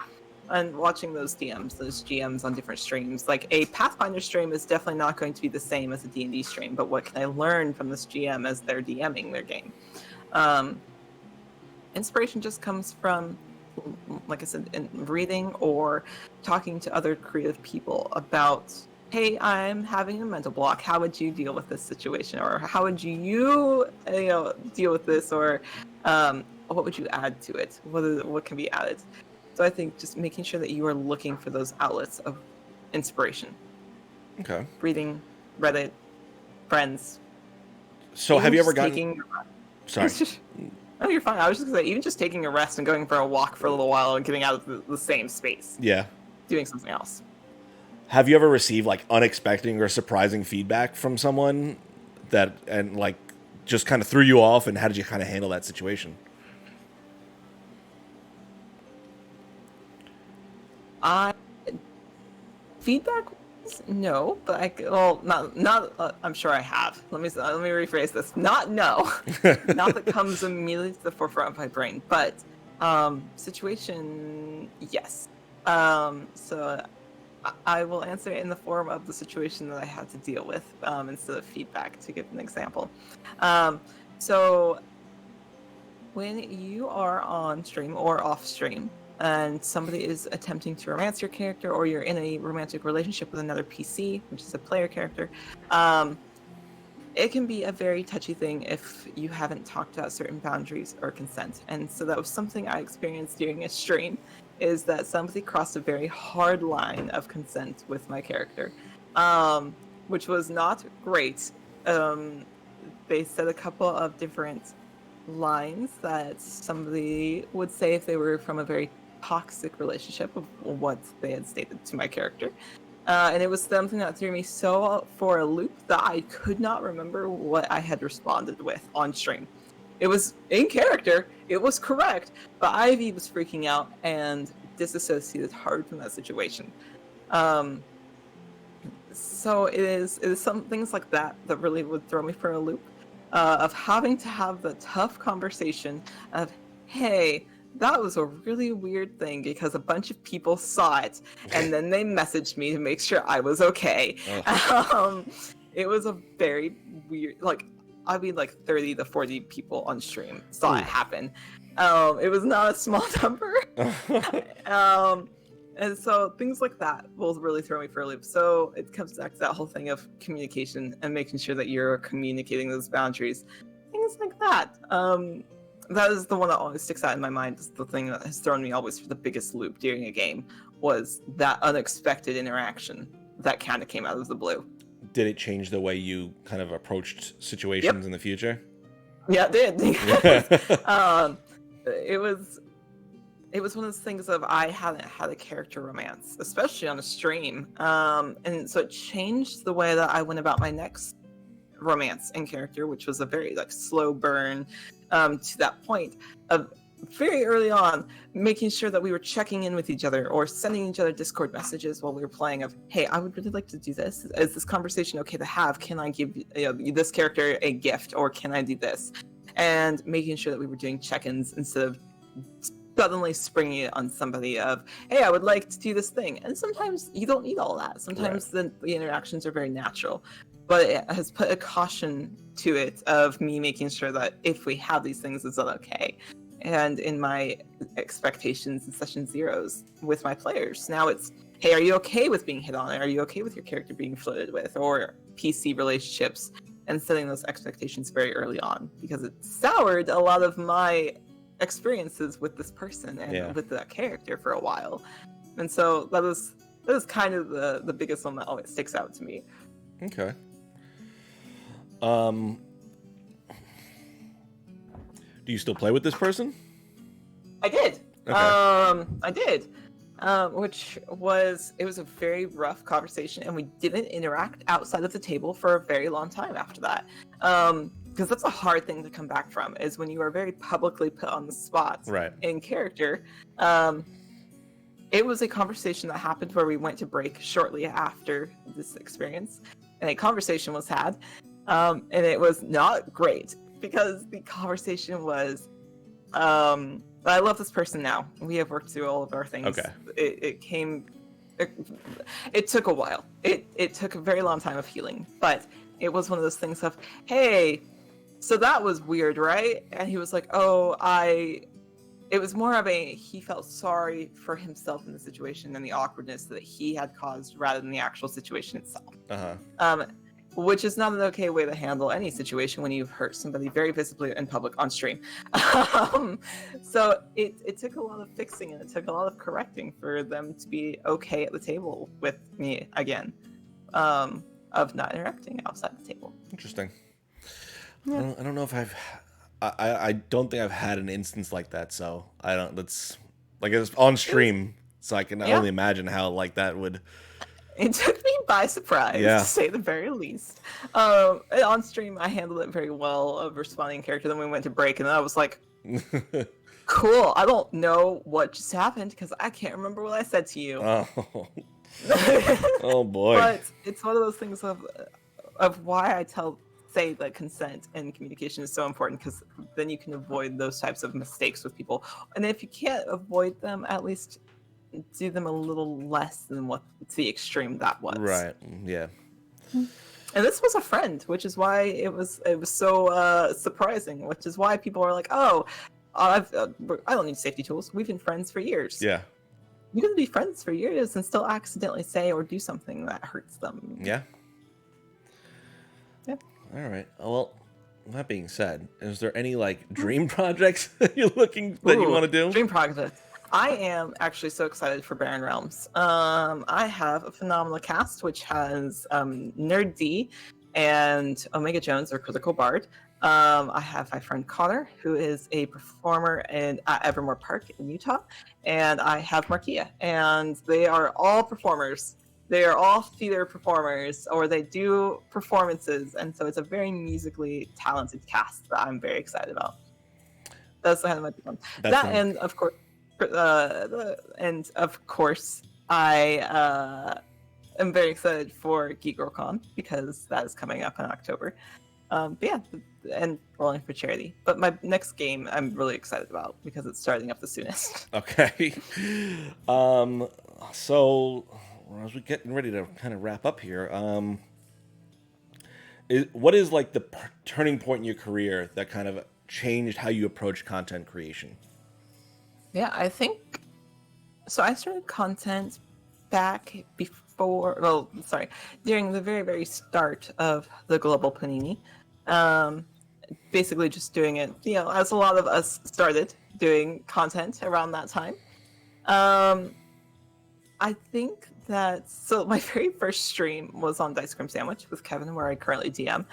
And watching those GMs on different streams, like a Pathfinder stream is definitely not going to be the same as a D&D stream, but what can I learn from this GM as they're DMing their game? Inspiration just comes from, like I said, in reading or talking to other creative people about, hey, I'm having a mental block. How would you deal with this situation? Or how would you deal with this? Or what would you add to it? What can be added? So I think just making sure that you are looking for those outlets of inspiration. Okay. Reading, Reddit, friends. So have you ever gotten... Sorry. Oh, you're fine. I was just going to say, even just taking a rest and going for a walk for a little while and getting out of the same space. Yeah. Doing something else. Have you ever received like unexpected or surprising feedback from someone that just kind of threw you off, and how did you kind of handle that situation? Feedback, no, but I'm sure I have. Let me rephrase this. Not that comes immediately to the forefront of my brain, but situation, yes. So I will answer it in the form of the situation that I had to deal with instead of feedback, to give an example. So when you are on stream or off stream, and somebody is attempting to romance your character, or you're in a romantic relationship with another PC, which is a player character, it can be a very touchy thing if you haven't talked about certain boundaries or consent. And so that was something I experienced during a stream, is that somebody crossed a very hard line of consent with my character, which was not great. They said a couple of different lines that somebody would say if they were from a very toxic relationship of what they had stated to my character. And it was something that threw me so for a loop that I could not remember what I had responded with on stream. It was in character, it was correct, but Ivy was freaking out and disassociated hard from that situation. So it is some things like that that really would throw me for a loop, of having to have the tough conversation of, hey, that was a really weird thing because a bunch of people saw it, and then they messaged me to make sure I was okay. It was a very weird, I mean, 30 to 40 people on stream saw it happen. It was not a small number. And so things like that will really throw me for a loop. So it comes back to that whole thing of communication and making sure that you're communicating those boundaries. Things like that. That is the one that always sticks out in my mind. Is the thing that has thrown me always for the biggest loop during a game, was that unexpected interaction that kind of came out of the blue. Did it change the way you kind of approached situations in the future? Yeah, it did. It was it was one of those things of I hadn't had a character romance, especially on a stream. And so it changed the way that I went about my next romance and character, which was a very like slow burn to that point of very early on making sure that we were checking in with each other or sending each other Discord messages while we were playing of, hey, I would really like to do this. Is this conversation okay to have? Can I give this character a gift, or can I do this? And making sure that we were doing check-ins instead of suddenly springing it on somebody of, hey, I would like to do this thing. And sometimes you don't need all that. Sometimes the interactions are very natural. But it has put a caution to it of me making sure that if we have these things, is that okay? And in my expectations in session zeros with my players, now it's, hey, are you okay with being hit on? Are you okay with your character being flirted with? Or PC relationships, and setting those expectations very early on, because it soured a lot of my experiences with this person and with that character for a while. And so that was kind of the biggest one that always sticks out to me. Okay. Do you still play with this person? I did. Okay. I did. Which was, it was a very rough conversation, and we didn't interact outside of the table for a very long time after that. Because that's a hard thing to come back from, is when you are very publicly put on the spot in character. It was a conversation that happened where we went to break shortly after this experience, and a conversation was had, and it was not great, because the conversation was, I love this person now. We have worked through all of our things. Okay. It took a while. It took a very long time of healing, but it was one of those things of, hey, so that was weird, right? And he was like, oh, it was more of he felt sorry for himself in the situation and the awkwardness that he had caused rather than the actual situation itself. Which is not an okay way to handle any situation when you've hurt somebody very visibly in public on stream. So it took a lot of fixing, and it took a lot of correcting for them to be okay at the table with me again, of not interacting outside the table. Interesting. Yeah. I don't know if I don't think I've had an instance like that, so I don't. That's like it's on stream, so I can only imagine how like that would. It took me by surprise, to say the very least. On stream, I handled it very well of responding character. Then we went to break, and then I was like, cool, I don't know what just happened, because I can't remember what I said to you. Oh boy. But it's one of those things of why I say that consent and communication is so important, because then you can avoid those types of mistakes with people. And if you can't avoid them, at least do them a little less than what the extreme that was. Right. Yeah. And this was a friend, which is why it was so surprising. Which is why people are like, "Oh, I don't need safety tools. We've been friends for years." Yeah. You can be friends for years and still accidentally say or do something that hurts them. Yeah. Yeah. All right. Well, that being said, is there any like dream projects that you want to do? Dream projects. I am actually so excited for Barren Realms. I have a phenomenal cast, which has Nerd D and Omega Jones, or Critical Bard. I have my friend Connor, who is a performer at Evermore Park in Utah. And I have Markia, and they are all performers. They are all theater performers, or they do performances. And so it's a very musically talented cast that I'm very excited about. That's kind of my big one. And of course, I am very excited for Geek Girl Con, because that is coming up in October. But yeah, and Rolling for Charity. But my next game I'm really excited about, because it's starting up the soonest. Okay. So as we're getting ready to kind of wrap up here, what is like the turning point in your career that kind of changed how you approach content creation? Yeah, I think so. I started content back during the very, very start of the global panini. Basically just doing it, as a lot of us started doing content around that time. I think so my very first stream was on Dice Cream Sandwich with Kevin, where I currently DM.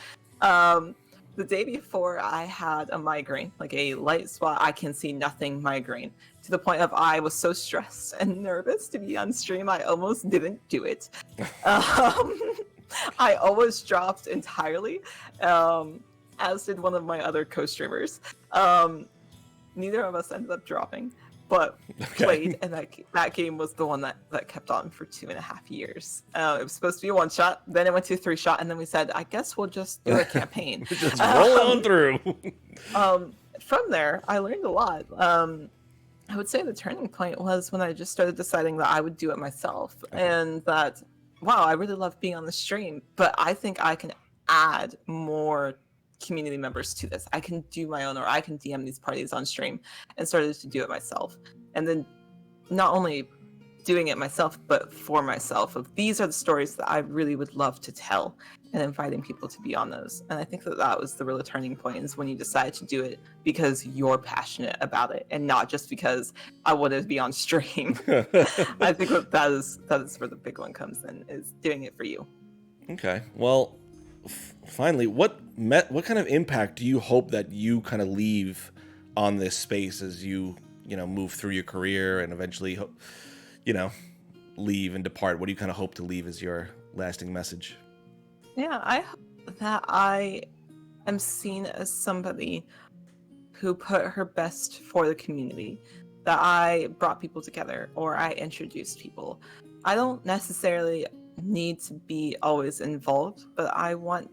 the day before, I had a migraine, like a light spot, I can see nothing migraine, to the point of I was so stressed and nervous to be on stream, I almost didn't do it. Um, I almost dropped entirely, as did one of my other co-streamers. Neither of us ended up dropping, but played, and that game was the one that kept on for 2.5 years. It was supposed to be a one shot, then it went to a 3-shot, and then we said, I guess we'll just do a campaign. Just roll on through. From there, I learned a lot. I would say the turning point was when I just started deciding that I would do it myself, and that, wow, I really love being on the stream, but I think I can add more community members to this. I can do my own, or I can DM these parties on stream, and started to do it myself. And then not only doing it myself, but for myself, of these are the stories that I really would love to tell, and inviting people to be on those. And I think that was the real turning point, is when you decide to do it because you're passionate about it, and not just because I want to be on stream. I think that is where the big one comes in, is doing it for you. Okay, well, finally, what kind of impact do you hope that you kind of leave on this space as you move through your career and eventually leave and depart? What do you kind of hope to leave as your lasting message? Yeah, I hope that I am seen as somebody who put her best for the community, that I brought people together, or I introduced people. I don't necessarily need to be always involved, but I want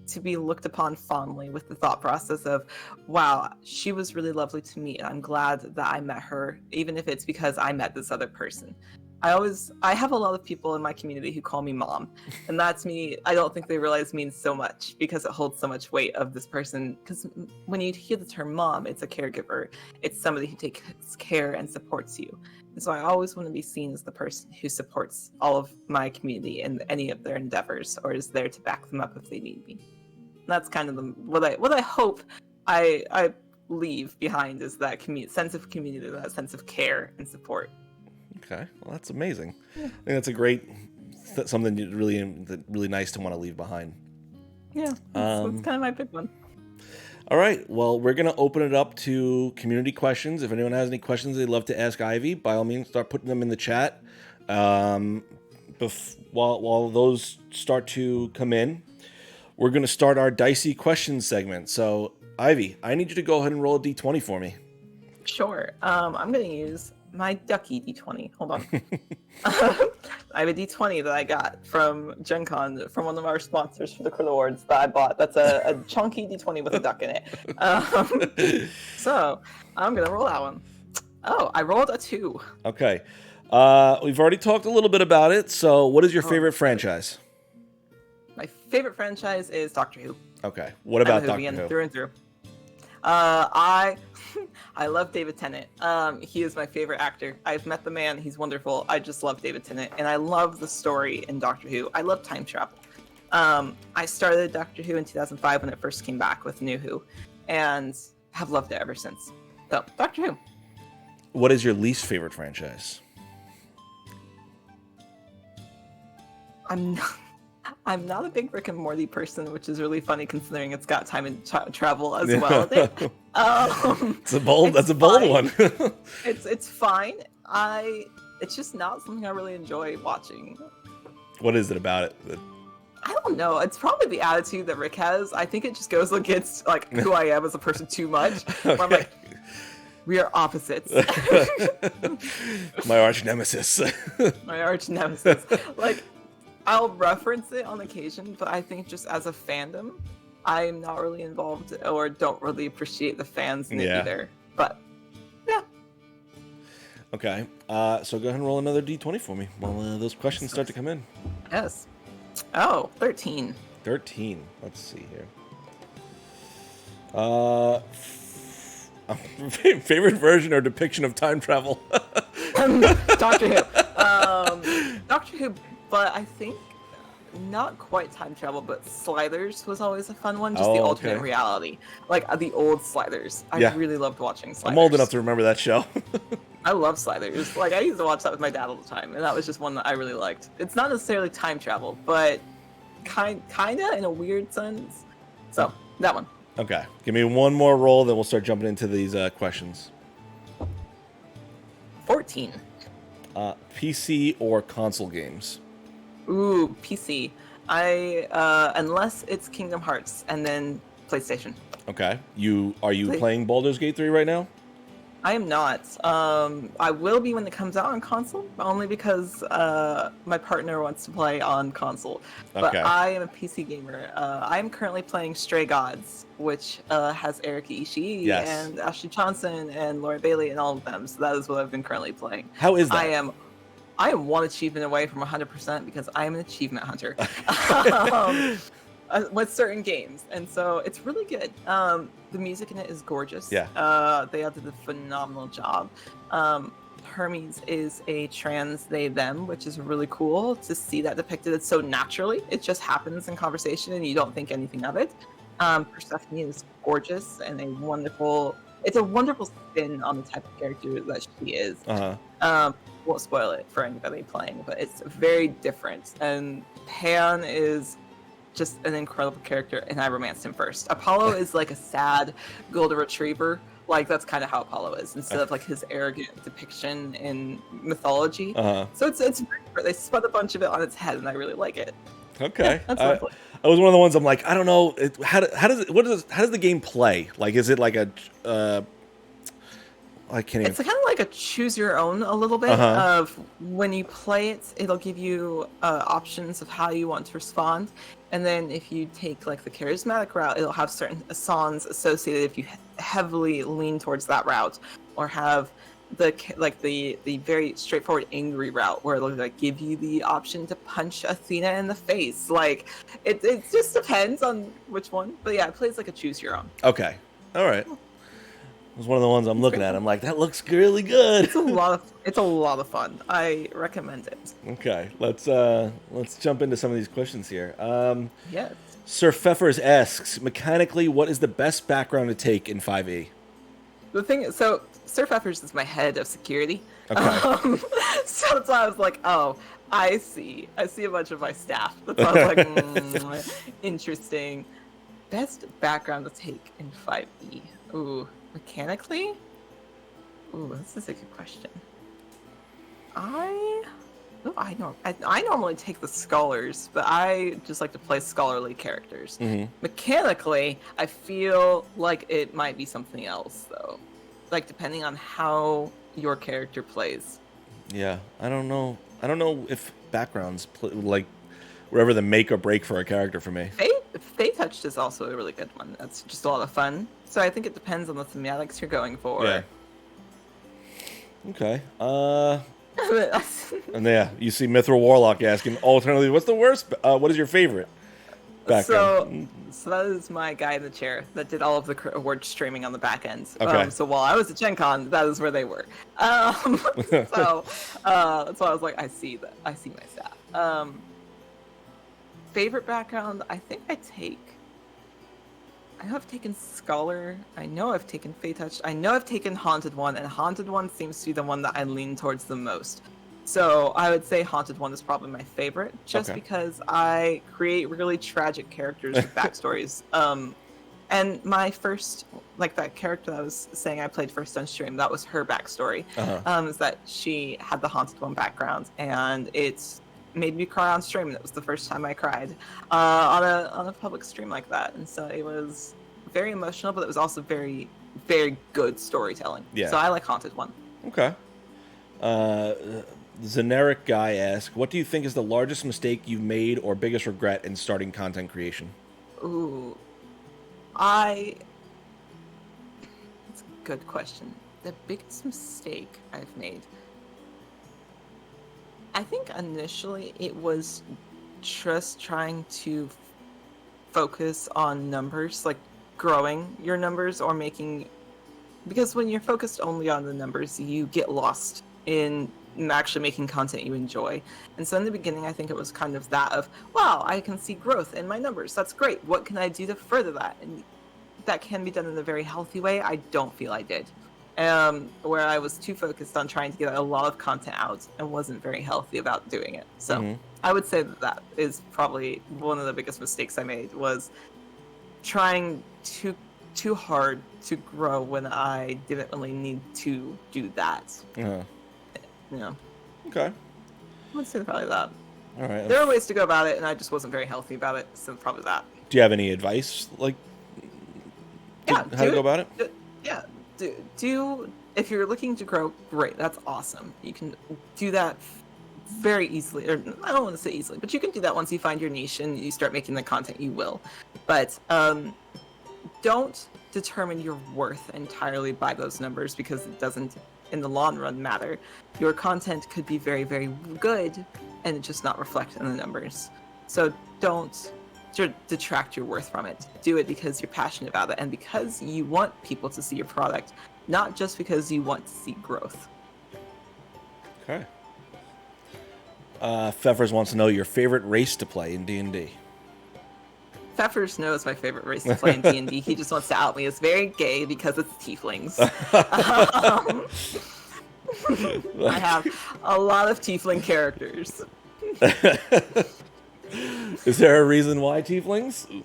to be looked upon fondly with the thought process of, wow, she was really lovely to meet, and I'm glad that I met her, even if it's because I met this other person. I have a lot of people in my community who call me mom, and that's me. I don't think they realize means so much, because it holds so much weight of this person. Because when you hear the term mom, it's a caregiver. It's somebody who takes care and supports you. And so I always want to be seen as the person who supports all of my community in any of their endeavors, or is there to back them up if they need me. And that's kind of what I hope I leave behind, is that sense of community, that sense of care and support. Okay, well, that's amazing. Yeah. I think that's a great, something really nice to want to leave behind. Yeah, that's kind of my big one. All right, well, we're going to open it up to community questions. If anyone has any questions they'd love to ask Ivy, by all means, start putting them in the chat. While those start to come in, we're going to start our dicey questions segment. So, Ivy, I need you to go ahead and roll a d20 for me. Sure. I'm going to use my ducky d20. Hold on. I have a d20 that I got from Gen Con, from one of our sponsors for the CritAwards that I bought. That's a chunky d20 with a duck in it. So I'm going to roll that one. Oh, I rolled a 2. Okay. We've already talked a little bit about it. So what is your favorite franchise? My favorite franchise is Doctor Who. Okay. What about Doctor Who? Through and through. I love David Tennant. He is my favorite actor. I've met the man. He's wonderful. I just love David Tennant, and I love the story in Doctor Who. I love time travel. I started Doctor Who in 2005 when it first came back with New Who, and have loved it ever since. So, Doctor Who. What is your least favorite franchise? I'm not a big Rick and Morty person, which is really funny considering it's got time and travel as well. That's a bold one. It's fine. It's just not something I really enjoy watching. What is it about it? I don't know. It's probably the attitude that Rick has. I think it just goes against who I am as a person too much. Okay. I'm like, we are opposites. My arch nemesis. My arch nemesis. I'll reference it on occasion, but I think just as a fandom, I'm not really involved or don't really appreciate the fans in it either. But, yeah. Okay, so go ahead and roll another d20 for me while those questions start to come in. Yes. Oh, 13. 13. Let's see here. Favorite version or depiction of time travel? Doctor Who. Doctor Who. But I think not quite time travel, but Sliders was always a fun one. Just the alternate reality. The old Sliders. I really loved watching Sliders. I'm old enough to remember that show. I love Sliders. I used to watch that with my dad all the time, and that was just one that I really liked. It's not necessarily time travel, but kinda in a weird sense. So, that one. Okay. Give me one more roll, then we'll start jumping into these questions. 14. PC or console games? Ooh, PC. Unless it's Kingdom Hearts and then PlayStation. Okay. Are you Play- playing Baldur's Gate 3 right now? I am not. I will be when it comes out on console, only because my partner wants to play on console. But Okay. I am a PC gamer. I am currently playing Stray Gods, which has Eric Ishii Yes. and Ashley Johnson and Laura Bailey and all of them. So that is what I've been currently playing. How is that? I am one achievement away from 100% because I am an achievement hunter with certain games, and so it's really good. The music in it is gorgeous. Yeah. They did a phenomenal job. Hermes is a trans they them, which is really cool to see that depicted so naturally. It just happens in conversation, and you don't think anything of it. Persephone is gorgeous and it's a wonderful spin on the type of character that she is. Won't spoil it for anybody playing, but it's very different. And Pan is just an incredible character, and I romanced him first. Apollo is like a sad golden retriever. Like, that's kind of how Apollo is, instead of like his arrogant depiction in mythology. So it's they spun a bunch of it on its head, and I really like it. Okay. Yeah, that's lovely. I was one of the ones I'm like, I don't know, how does the game play? Like, is it like a I can't even... It's kind of like a choose your own a little bit of when you play it, it'll give you options of how you want to respond. And then if you take like the charismatic route, it'll have certain songs associated if you heavily lean towards that route, or have the very straightforward angry route where it'll like give you the option to punch Athena in the face. Like it just depends on which one. But yeah, it plays like a choose your own. Okay. All right. It was one of the ones I'm looking at. I'm like, that looks really good. It's a lot of fun. I recommend it. Okay, let's jump into some of these questions here. Yes. Sir Pfeffers asks, mechanically, what is the best background to take in 5e? The thing is, so Sir Pfeffers is my head of security. Okay. So that's why I was like, oh, I see a bunch of my staff. That's why I was like, interesting. Best background to take in 5e. Ooh. Mechanically? Ooh, this is a good question. I normally take the scholars, but I just like to play scholarly characters. Mechanically, I feel like it might be something else, though. Like, depending on how your character plays. Yeah, I don't know if backgrounds like wherever the make or break for a character for me. Fey Touched is also a really good one. That's just a lot of fun. So I think it depends on the thematics you're going for. Yeah. Okay. And yeah, you see Mithril Warlock asking, alternatively, what's the worst? What is your favorite background? So that is my guy in the chair that did all of the award streaming on the back end. Okay. So while I was at Gen Con, that is where they were. So that's why I was like, I see my staff. Favorite background, I think I know I've taken Scholar. I know I've taken Fey Touch. I know I've taken Haunted One, and Haunted One seems to be the one that I lean towards the most. So I would say Haunted One is probably my favorite, just because I create really tragic characters with backstories. And my first, like that character that I was saying I played first on stream, that was her backstory. Is that she had the Haunted One background, and it's made me cry on stream. That was the first time I cried on a public stream like that, and so it was very emotional, but it was also very, very good storytelling. Yeah. So I like Haunted One. Okay. Generic guy asks, what do you think is the largest mistake you've made or biggest regret in starting content creation? Ooh, that's a good question. The biggest mistake I've made, I think initially it was just trying to focus on numbers, like growing your numbers or because when you're focused only on the numbers, you get lost in actually making content you enjoy. And so in the beginning, I think it was kind of that of, wow, I can see growth in my numbers. That's great. What can I do to further that? And that can be done in a very healthy way. I don't feel I did. Where I was too focused on trying to get a lot of content out and wasn't very healthy about doing it. So I would say that is probably one of the biggest mistakes I made, was trying too hard to grow when I didn't really need to do that. Uh-huh. Yeah. Okay. Let's say probably that. All right. There are ways to go about it, and I just wasn't very healthy about it, so probably that. Do you have any advice, like, Yeah, how to go about it? Yeah, do if you're looking to grow, great, that's awesome. You can do that very easily, or I don't want to say easily, but you can do that once you find your niche and you start making the content you will. But don't determine your worth entirely by those numbers, because it doesn't, in the long run, matter. Your content could be very, very good and it just not reflect in the numbers. So don't detract your worth from it. Do it because you're passionate about it and because you want people to see your product, not just because you want to see growth. Okay. Pfeffers wants to know your favorite race to play in D&D. Pfeffers knows my favorite race to play in D&D. He just wants to out me as very gay because it's tieflings. I have a lot of tiefling characters. Is there a reason why tieflings?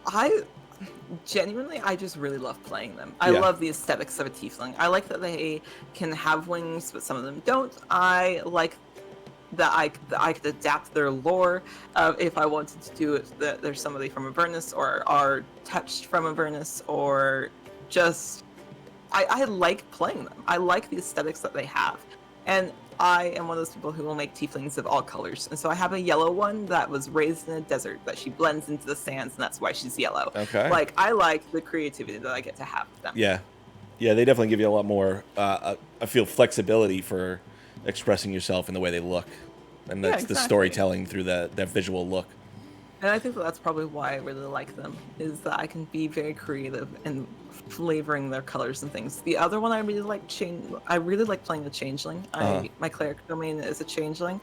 I just really love playing them. I love the aesthetics of a tiefling. I like that they can have wings, but some of them don't. I like that I could adapt their lore. If I wanted to do it, that there's somebody from Avernus or are touched from Avernus, or just I like playing them. I like the aesthetics that they have, and I am one of those people who will make tieflings of all colors. And so I have a yellow one that was raised in a desert that she blends into the sands, and that's why she's yellow. Okay. Like, I like the creativity that I get to have with them. Yeah. Yeah, they definitely give you a lot more, I feel, flexibility for expressing yourself in the way they look. And that's the storytelling through that visual look. And I think that's probably why I really like them, is that I can be very creative and flavoring their colors and things. The other one I really like playing a changeling. My cleric domain is a changeling.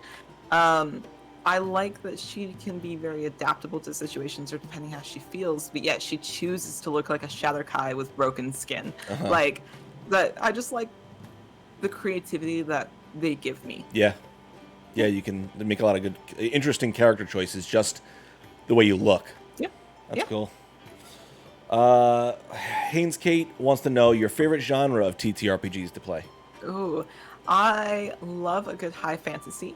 I like that she can be very adaptable to situations or depending how she feels, but yet she chooses to look like a Shatterkai with broken skin. Like that. I just like the creativity that they give me. Yeah. Yeah, you can make a lot of good, interesting character choices just the way you look. Yeah. That's cool. Haynes Kate wants to know your favorite genre of TTRPGs to play. Ooh, I love a good high fantasy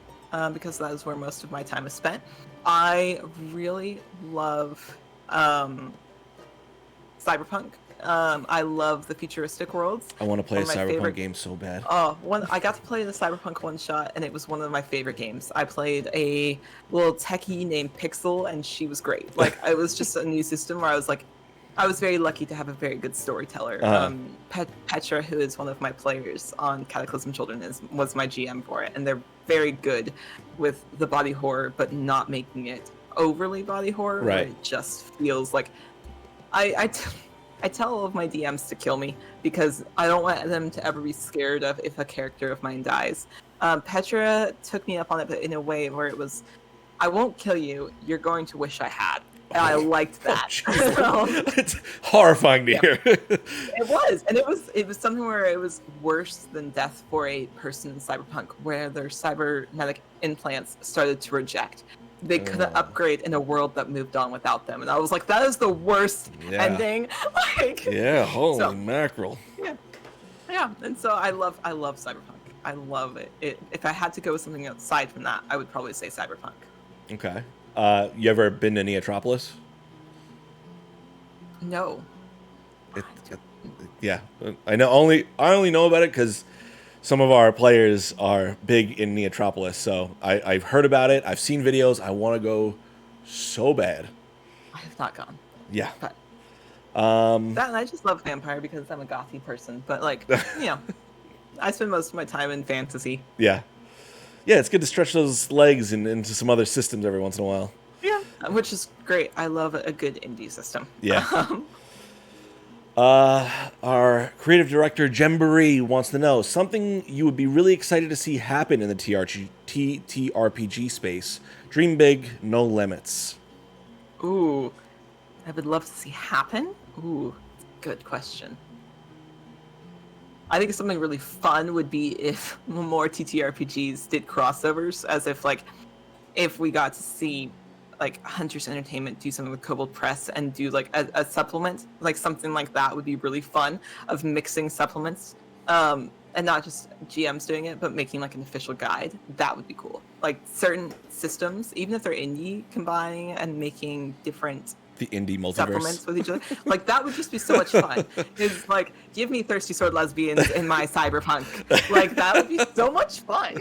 because that is where most of my time is spent. I really love cyberpunk. I love the futuristic worlds. I want to play a cyberpunk game so bad. I got to play the cyberpunk one shot, and it was one of my favorite games. I played a little techie named Pixel, and she was great. Like, it was just a new system where I was very lucky to have a very good storyteller. Petra, who is one of my players on Cataclysm Children, was my GM for it, and they're very good with the body horror, but not making it overly body horror. Right. It just feels like I tell all of my DMs to kill me because I don't want them to ever be scared of if a character of mine dies. Petra took me up on it, but in a way where it was, I won't kill you, you're going to wish I had. And I liked that. It's horrifying to hear. It was. And it was something where it was worse than death for a person in Cyberpunk, where their cybernetic implants started to reject. They couldn't upgrade in a world that moved on without them. And I was like, that is the worst ending. Holy mackerel. Yeah. And so I love Cyberpunk. I love it. If I had to go with something aside from that, I would probably say Cyberpunk. Okay. You ever been to Neotropolis? No. Yeah. I only know about it because some of our players are big in Neotropolis, so I've heard about it. I've seen videos. I want to go so bad. I have not gone. Yeah. But and I just love vampire because I'm a gothy person. But I spend most of my time in fantasy. Yeah. Yeah, it's good to stretch those legs into some other systems every once in a while. Yeah, which is great. I love a good indie system. Yeah. Our creative director, Jemboree, wants to know something you would be really excited to see happen in the TTRPG space. Dream big, no limits. Ooh, I would love to see happen. Ooh, good question. I think something really fun would be if more TTRPGs did crossovers, as if we got to see like Hunter's Entertainment do something with Kobold Press and do like a supplement, like something like that would be really fun, of mixing supplements. And not just GMs doing it, but making like an official guide. That would be cool. Like certain systems, even if they're indie, combining and making different The indie multiverse. supplements with each other. Like that would just be so much fun. It's like, give me thirsty sword lesbians in my cyberpunk. Like that would be so much fun.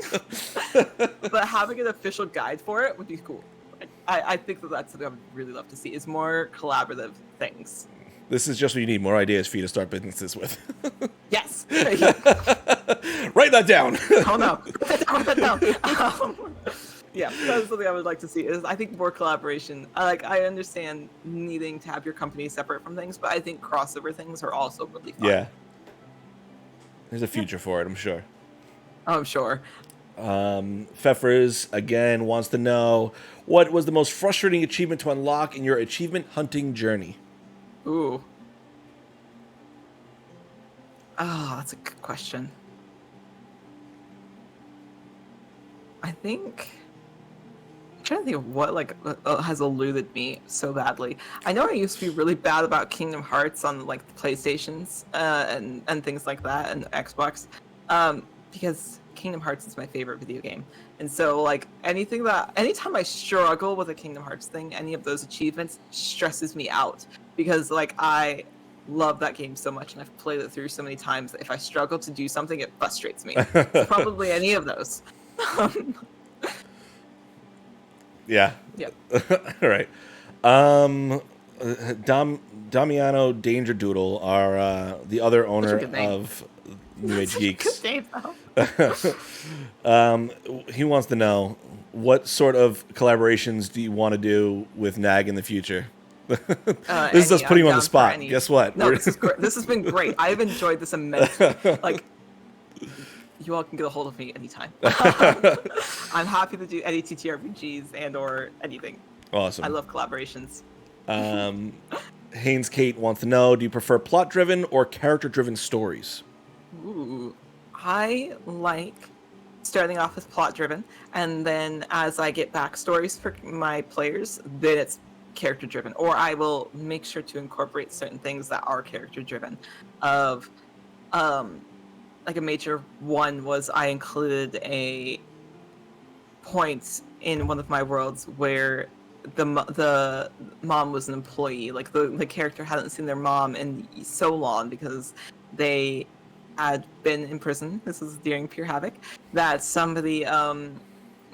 But having an official guide for it would be cool. I think that's something I would really love to see, is more collaborative things. This is just what you need, more ideas for you to start businesses with. Yes. Write that down. Oh no. Write that down. Yeah, that's something I would like to see, is I think more collaboration. I understand needing to have your company separate from things, but I think crossover things are also really fun. Yeah. There's a future for it, I'm sure. Oh, I'm sure. Pfeffers, again, wants to know, what was the most frustrating achievement to unlock in your achievement hunting journey? Ooh. Oh, that's a good question. I think... I'm trying to think of what has eluded me so badly. I know I used to be really bad about Kingdom Hearts on like the PlayStations and things like that, and Xbox, because Kingdom Hearts is my favorite video game. And so like anytime I struggle with a Kingdom Hearts thing, any of those achievements stresses me out, because like I love that game so much and I've played it through so many times that if I struggle to do something, it frustrates me. So probably any of those. Yeah. Yeah. All right. Damiano Danger Doodle, the other owner of New Age Geeks. Good name, He wants to know, what sort of collaborations do you want to do with NAG in the future? This is us putting you on the spot. Guess what? No, this is great. This has been great. I've enjoyed this immensely. Like, you all can get a hold of me anytime. I'm happy to do any TTRPGs and or anything. Awesome. I love collaborations. Haynes Kate wants to know, do you prefer plot-driven or character-driven stories? Ooh, I like starting off with plot-driven, and then as I get backstories for my players, then it's character-driven. Or I will make sure to incorporate certain things that are character-driven. Like a major one was I included a point in one of my worlds where the mom was an employee. Like the character hadn't seen their mom in so long because they had been in prison. This was during Pure Havoc, that somebody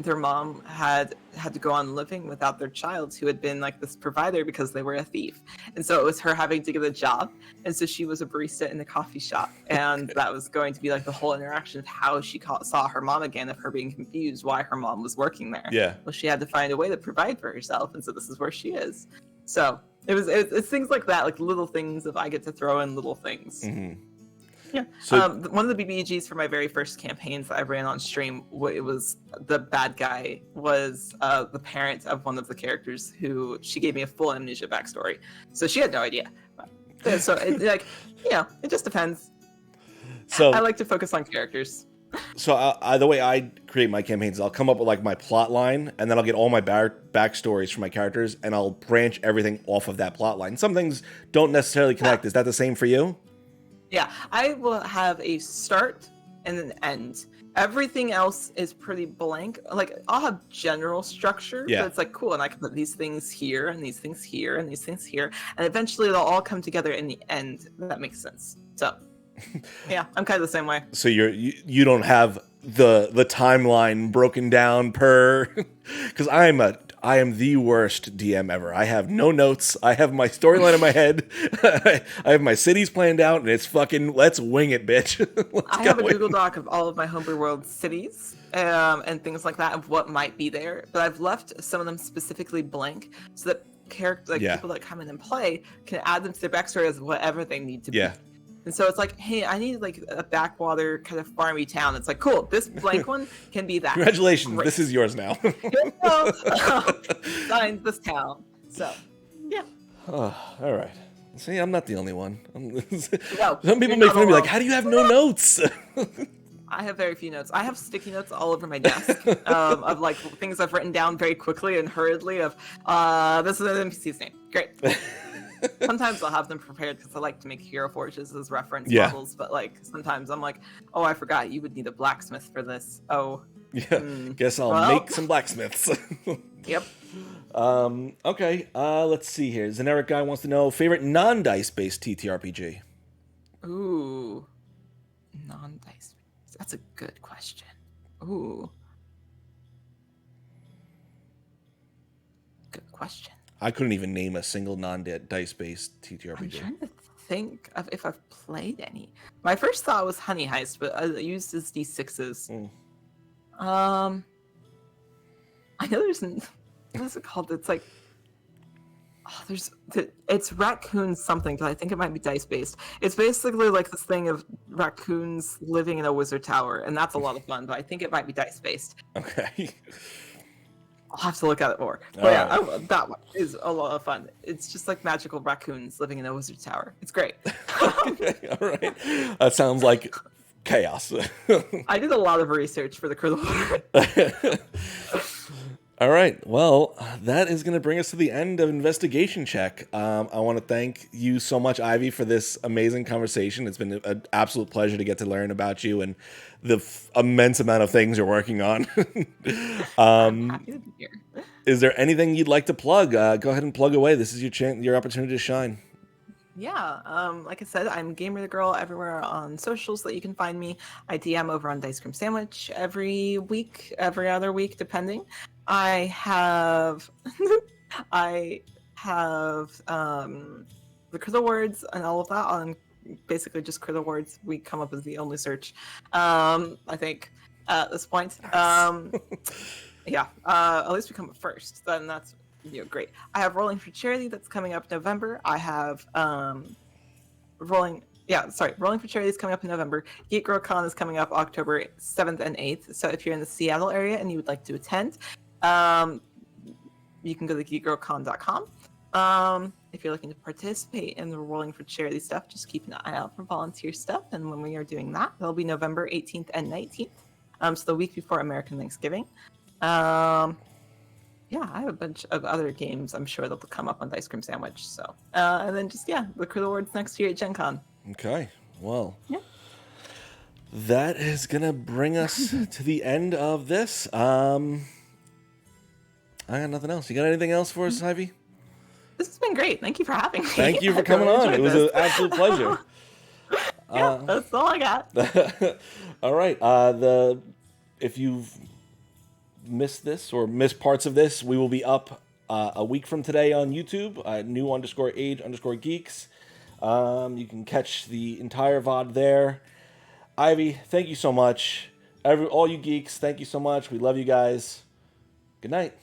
their mom had to go on living without their child, who had been like this provider because they were a thief. And so it was her having to get a job. And so she was a barista in the coffee shop. And that was going to be like the whole interaction of how she saw her mom again, of her being confused why her mom was working there. Yeah. Well, she had to find a way to provide for herself. And so this is where she is. So it's things like that, like little things of I get to throw in little things. Mm-hmm. Yeah. So, one of the BBGs for my very first campaigns that I ran on stream, it was the bad guy was the parent of one of the characters, who she gave me a full amnesia backstory. So she had no idea. So it just depends. So I like to focus on characters. So the way I create my campaigns, I'll come up with like my plot line, and then I'll get all my backstories from my characters, and I'll branch everything off of that plot line. Some things don't necessarily connect. Yeah. Is that the same for you? Yeah, I will have a start and an end. Everything else is pretty blank. Like, I'll have general structure, yeah. But it's like, cool, and I can put these things here, and these things here, and these things here, and eventually they'll all come together in the end. That makes sense. So, yeah, I'm kind of the same way. So you don't have the timeline broken down per, because I am the worst DM ever. I have no notes. I have my storyline in my head. I have my cities planned out, and it's fucking, let's wing it, bitch. I have a Google Doc of all of my homebrew world cities and things like that, of what might be there. But I've left some of them specifically blank so that people that come in and play can add them to their backstory as whatever they need to be. And so it's like, hey, I need like a backwater kind of farmy town. It's like, cool, this blank one can be that. Congratulations, Great. This is yours now. Signs this town. So, yeah. Oh, all right. See, I'm not the only one. No, Some people make fun of me like, how do you have no notes? I have very few notes. I have sticky notes all over my desk of like things I've written down very quickly and hurriedly. Of this is an NPC's name. Great. Sometimes I'll have them prepared because I like to make hero forges as reference Yeah. models. But like sometimes I'm like, oh, I forgot you would need a blacksmith for this. Oh, Yeah. Guess I'll make some blacksmiths. Yep. Okay. Let's see here. Generic guy wants to know favorite non-dice based TTRPG. Ooh, non-dice. That's a good question. Ooh, good question. I couldn't even name a single non-dice based I'm TTRPG. trying to think of if I've played any. My first thought was Honey Heist, but I used as D6s. I know there's what's it called? It's like it's raccoons something, but I think it might be dice based. It's basically like this thing of raccoons living in a wizard tower, and that's a lot of fun. But I think it might be dice based. Okay. I'll have to look at it more. But All yeah, right. that one is a lot of fun. It's just like magical raccoons living in a wizard tower. It's great. Okay, all right. That sounds like chaos. I did a lot of research for the CritAwards. All right. Well, that is going to bring us to the end of Investigation Check. I want to thank you so much, Ivy, for this amazing conversation. It's been an absolute pleasure to get to learn about you and the immense amount of things you're working on. I'm happy to be here. Is there anything you'd like to plug? Go ahead and plug away. This is your chance, your opportunity to shine. Yeah, like I said, I'm Gamer the Girl everywhere on socials that you can find me. I DM over on Dice Cream Sandwich every week, every other week, depending. I have the CritAwards and all of that on basically just CritAwards. We come up as the only search, I think, at this point. Yeah, at least we come up first. Then that's great. I have Rolling for Charity that's coming up November. I have Rolling for Charity is coming up in November. Geek Girl Con is coming up October 7th and 8th. So if you're in the Seattle area and you would like to attend, you can go to geekgirlcon.com. If you're looking to participate in the Rolling for Charity stuff, just keep an eye out for volunteer stuff. And when we are doing that, it'll be November 18th and 19th. So the week before American Thanksgiving. Yeah, I have a bunch of other games I'm sure that'll come up on Dice Cream Sandwich. So, and then just, the CritAwards next year at Gen Con. Okay. Well, yeah. That is going to bring us to the end of this. I got nothing else. You got anything else for us, Ivy? This has been great. Thank you for having me. Thank you for coming on. It was an absolute pleasure. Yeah, that's all I got. All right. If you've missed this or missed parts of this, we will be up a week from today on YouTube, new_age_geeks. You can catch the entire VOD there. Ivy, thank you so much. All you geeks, thank you so much. We love you guys. Good night.